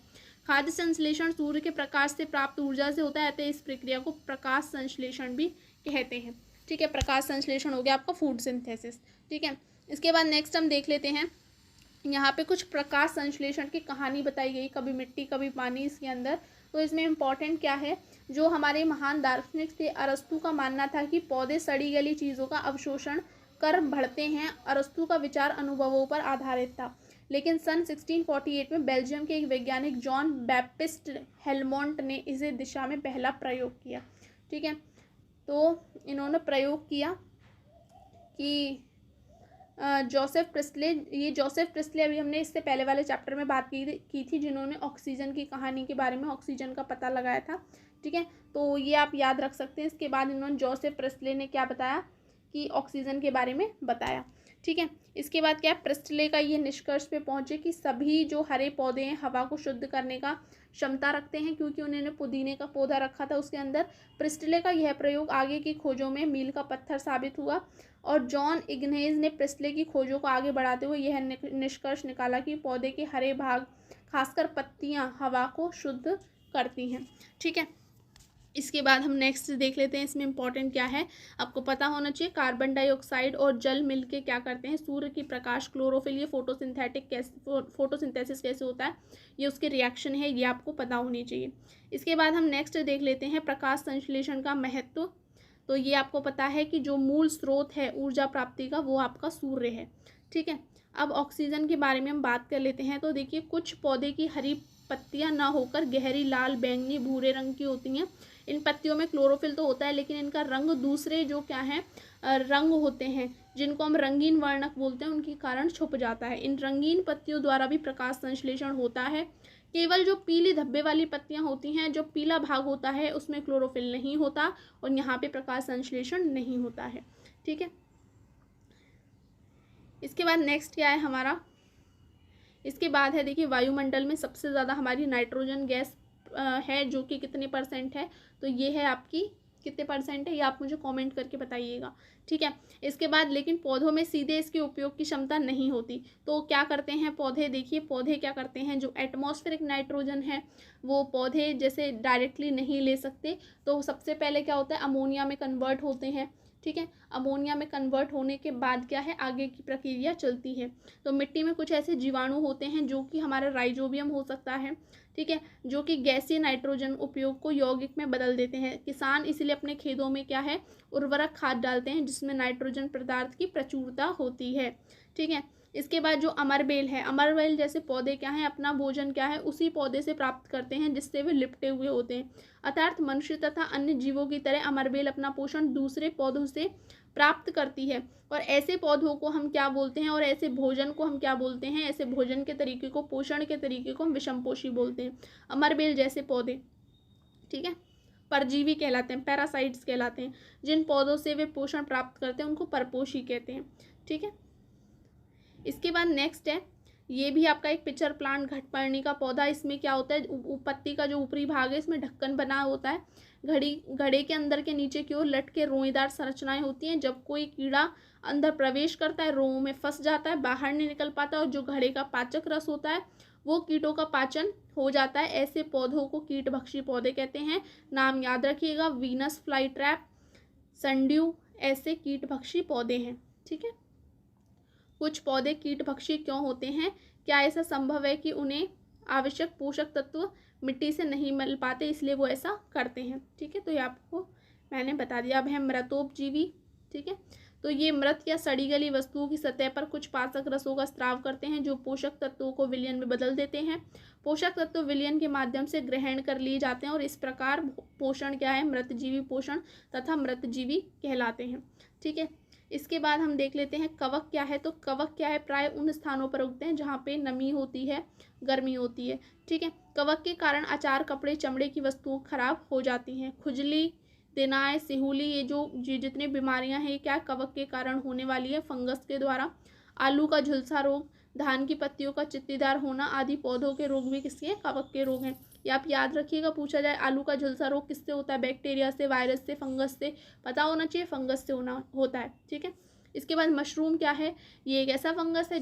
खाद्य संश्लेषण सूर्य के प्रकाश से प्राप्त ऊर्जा से होता है, अतः इस प्रक्रिया को प्रकाश संश्लेषण भी कहते हैं। ठीक है, प्रकाश संश्लेषण हो गया आपका फूड सिंथेसिस। ठीक है, इसके बाद नेक्स्ट हम देख लेते हैं, यहाँ पे कुछ प्रकाश संश्लेषण की कहानी बताई गई, कभी मिट्टी कभी पानी इसके अंदर। तो इसमें इम्पॉर्टेंट क्या है, जो हमारे महान दार्शनिक थे अरस्तु का मानना था कि पौधे सड़ी गली चीज़ों का अवशोषण कर बढ़ते हैं। अरस्तु का विचार अनुभवों पर आधारित था, लेकिन सन 1648 में बेल्जियम के एक वैज्ञानिक जॉन बैप्टिस्ट हेलमोंट ने इसे दिशा में पहला प्रयोग किया। ठीक है, तो इन्होंने प्रयोग किया कि जोसेफ प्रिस्टले, ये जोसेफ प्रिस्टले अभी हमने इससे पहले वाले चैप्टर में बात की थी, जिन्होंने ऑक्सीजन की कहानी के बारे में ऑक्सीजन का पता लगाया था। ठीक है, तो ये आप याद रख सकते हैं। इसके बाद इन्होंने जोसेफ प्रिस्टले ने क्या बताया कि ऑक्सीजन के बारे में बताया। ठीक है। इसके बाद क्या है, प्रिस्टले का ये निष्कर्ष पे पहुंचे कि सभी जो हरे पौधे हैं हवा को शुद्ध करने का क्षमता रखते हैं, क्योंकि उन्होंने पुदीने का पौधा रखा था उसके अंदर। प्रिस्टले का यह प्रयोग आगे की खोजों में मील का पत्थर साबित हुआ और जॉन इग्नेज ने प्रिस्टले की खोजों को आगे बढ़ाते हुए यह निष्कर्ष निकाला कि पौधे के हरे भाग, खासकर पत्तियां, हवा को शुद्ध करती हैं। ठीक है। इसके बाद हम नेक्स्ट देख लेते हैं, इसमें इंपॉर्टेंट क्या है आपको पता होना चाहिए। कार्बन डाइऑक्साइड और जल मिलके क्या करते हैं, सूर्य की प्रकाश, क्लोरोफिल, ये फोटोसिंथेसिस कैसे होता है, ये उसके रिएक्शन है, ये आपको पता होनी चाहिए। इसके बाद हम नेक्स्ट देख लेते हैं प्रकाश संश्लेषण का महत्व। तो ये आपको पता है कि जो मूल स्रोत है ऊर्जा प्राप्ति का वो आपका सूर्य है। ठीक है। अब ऑक्सीजन के बारे में हम बात कर लेते हैं। तो देखिए, कुछ पौधे की हरी पत्तियां ना होकर गहरी लाल, बैंगनी, भूरे रंग की होती हैं। इन पत्तियों में क्लोरोफिल तो होता है, लेकिन इनका रंग दूसरे जो क्या है रंग होते हैं, जिनको हम रंगीन वर्णक बोलते हैं, उनके कारण छुप जाता है। इन रंगीन पत्तियों द्वारा भी प्रकाश संश्लेषण होता है। केवल जो पीली धब्बे वाली पत्तियां होती हैं, जो पीला भाग होता है, उसमें क्लोरोफिल नहीं होता और यहाँ पे प्रकाश संश्लेषण नहीं होता है। ठीक है। इसके बाद नेक्स्ट क्या है हमारा, इसके बाद है देखिए, वायुमंडल में सबसे ज़्यादा हमारी नाइट्रोजन गैस है, जो कि कितने % है, तो ये है आपकी कितने % है, ये आप मुझे कमेंट करके बताइएगा। ठीक है। इसके बाद लेकिन पौधों में सीधे इसके उपयोग की क्षमता नहीं होती, तो क्या करते हैं पौधे, देखिए पौधे क्या करते हैं, जो एटमॉस्फेरिक नाइट्रोजन है वो पौधे जैसे डायरेक्टली नहीं ले सकते, तो सबसे पहले क्या होता है, अमोनिया में कन्वर्ट होते हैं। ठीक है। अमोनिया में कन्वर्ट होने के बाद क्या है, आगे की प्रक्रिया चलती है। तो मिट्टी में कुछ ऐसे जीवाणु होते हैं जो कि हमारा राइजोबियम हो सकता है, ठीक है, जो कि गैसीय नाइट्रोजन उपयोग को यौगिक में बदल देते हैं। किसान इसलिए अपने खेतों में क्या है, उर्वरक खाद डालते हैं जिसमें नाइट्रोजन पदार्थ की प्रचुरता होती है। ठीक है। इसके बाद जो अमरबेल है, अमरबेल जैसे पौधे क्या हैं, अपना भोजन क्या है उसी पौधे से प्राप्त करते हैं जिससे वे लिपटे हुए होते हैं। अर्थात मनुष्य तथा अन्य जीवों की तरह अमरबेल अपना पोषण दूसरे पौधों से प्राप्त करती है। और ऐसे पौधों को हम क्या बोलते हैं, और ऐसे भोजन को हम क्या बोलते हैं, ऐसे भोजन के तरीके को, पोषण के तरीके को हम विषमपोषी बोलते हैं। अमरबेल जैसे पौधे, ठीक है, परजीवी कहलाते हैं, पैरासाइट्स कहलाते हैं। जिन पौधों से वे पोषण प्राप्त करते हैं उनको परपोषी कहते हैं। ठीक है। इसके बाद नेक्स्ट है, ये भी आपका एक पिचर प्लांट, घटपर्णी का पौधा। इसमें क्या होता है, पत्ती का जो ऊपरी भाग है इसमें ढक्कन बना होता है। घड़े के अंदर के नीचे की ओर लटके रोएदार संरचनाएं होती हैं। जब कोई कीड़ा अंदर प्रवेश करता है, रोओं में फंस जाता है, बाहर नहीं निकल पाता, और जो घड़े का पाचक रस होता है वो कीटों का पाचन हो जाता है। ऐसे पौधों को कीटभक्षी पौधे कहते हैं। नाम याद रखिएगा, वीनस फ्लाई ट्रैप, सनड्यू, ऐसे कीटभक्षी पौधे हैं। ठीक है। कुछ पौधे कीटभक्षी क्यों होते हैं, क्या ऐसा संभव है कि उन्हें आवश्यक पोषक तत्व मिट्टी से नहीं मिल पाते, इसलिए वो ऐसा करते हैं। ठीक है। तो ये आपको मैंने बता दिया। अब है मृतोपजीवी। ठीक है। तो ये मृत या सड़ी गली वस्तुओं की सतह पर कुछ पाचक रसों का स्राव करते हैं जो पोषक तत्वों को विलयन में बदल देते हैं। पोषक तत्व विलयन के माध्यम से ग्रहण कर लिए जाते हैं और इस प्रकार पोषण क्या है, मृतजीवी पोषण तथा मृतजीवी कहलाते हैं। ठीक है। इसके बाद हम देख लेते हैं कवक क्या है। तो कवक क्या है, प्राय उन स्थानों पर उगते हैं जहाँ पे नमी होती है, गर्मी होती है। ठीक है। कवक के कारण अचार, कपड़े, चमड़े की वस्तुएं खराब हो जाती हैं। खुजली, दिनाय, सिहुली, ये जितनी बीमारियां हैं ये क्या कवक के कारण होने वाली है, फंगस के द्वारा। आलू का झुलसा रोग, धान की पत्तियों का चित्तीदार होना आदि पौधों के रोग भी किसके, कवक के रोग हैं। ये आप याद रखिएगा, पूछा जाए आलू का झुलसा रोग किससे होता है, बैक्टीरिया से, वायरस से, फंगस से, पता होना चाहिए, फंगस से होता है। ठीक है। इसके बाद मशरूम क्या है, ये एक ऐसा फंगस है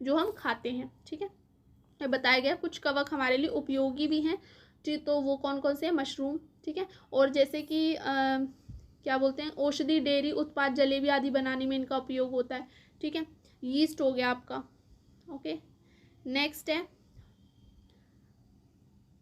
जो हम खाते हैं। ठीक है। बताया गया कुछ कवक हमारे लिए उपयोगी भी हैं, तो वो कौन कौन से हैं, मशरूम। ठीक है। और जैसे कि क्या बोलते हैं, औषधि, डेयरी उत्पाद, जलेबी आदि बनाने में इनका उपयोग होता है। ठीक है। यीस्ट हो गया आपका। ओके। नेक्स्ट है,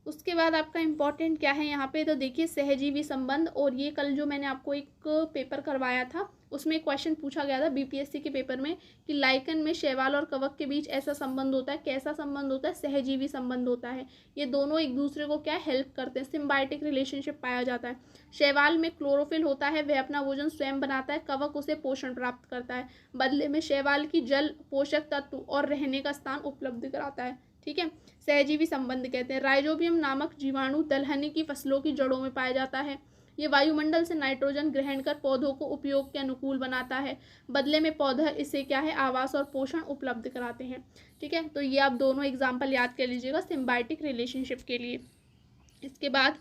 उसके बाद आपका इम्पॉर्टेंट क्या है यहाँ पे, तो देखिए सहजीवी संबंध। और ये कल जो मैंने आपको एक पेपर करवाया था उसमें एक क्वेश्चन पूछा गया था बीपीएससी के पेपर में कि लाइकन में शैवाल और कवक के बीच ऐसा संबंध होता है, कैसा संबंध होता है, सहजीवी संबंध होता है। ये दोनों एक दूसरे को क्या हेल्प करते हैं, सिम्बायोटिक रिलेशनशिप पाया जाता है। शैवाल में क्लोरोफिल होता है, वह अपना भोजन स्वयं बनाता है, कवक उसे पोषण प्राप्त करता है, बदले में शैवाल की जल, पोषक तत्व और रहने का स्थान उपलब्ध कराता है। ठीक है। सहजीवी संबंध कहते हैं। राइजोबियम नामक जीवाणु दलहनी की फसलों की जड़ों में पाया जाता है। ये वायुमंडल से नाइट्रोजन ग्रहण कर पौधों को उपयोग के अनुकूल बनाता है। बदले में पौधा इसे क्या है, आवास और पोषण उपलब्ध कराते हैं। ठीक है, तो ये आप दोनों एग्जाम्पल याद कर लीजिएगा सिम्बायोटिक रिलेशनशिप के लिए। इसके बाद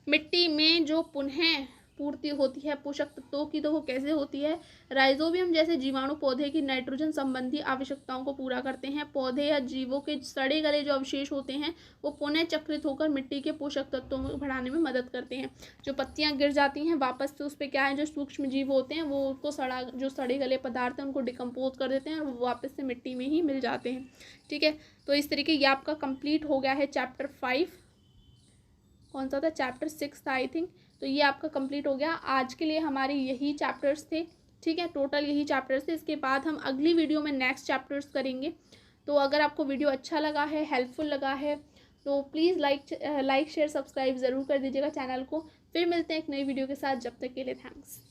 मिट्टी में जो पुनः पूर्ति होती है पोषक तत्वों की, तो वो कैसे होती है। राइजोबियम जैसे जीवाणु पौधे की नाइट्रोजन संबंधी आवश्यकताओं को पूरा करते हैं। पौधे या जीवों के सड़े गले जो अवशेष होते हैं वो पुनः चक्रित होकर मिट्टी के पोषक तत्वों को बढ़ाने में मदद करते हैं। जो पत्तियां गिर जाती हैं वापस से उस पर क्या है, जो सूक्ष्म जीव होते हैं वो उनको जो सड़े गले पदार्थ हैं उनको डिकम्पोज कर देते हैं और वो वापस से मिट्टी में ही मिल जाते हैं। ठीक है, तो इस तरीके ये आपका कंप्लीट हो गया है चैप्टर 5। कौन सा था, चैप्टर 6 था आई थिंक। तो ये आपका कंप्लीट हो गया। आज के लिए हमारे यही चैप्टर्स थे। ठीक है, टोटल यही चैप्टर्स थे। इसके बाद हम अगली वीडियो में नेक्स्ट चैप्टर्स करेंगे। तो अगर आपको वीडियो अच्छा लगा है, हेल्पफुल लगा है, तो प्लीज़ लाइक शेयर सब्सक्राइब ज़रूर कर दीजिएगा चैनल को। फिर मिलते हैं एक नई वीडियो के साथ, जब तक के लिए थैंक्स।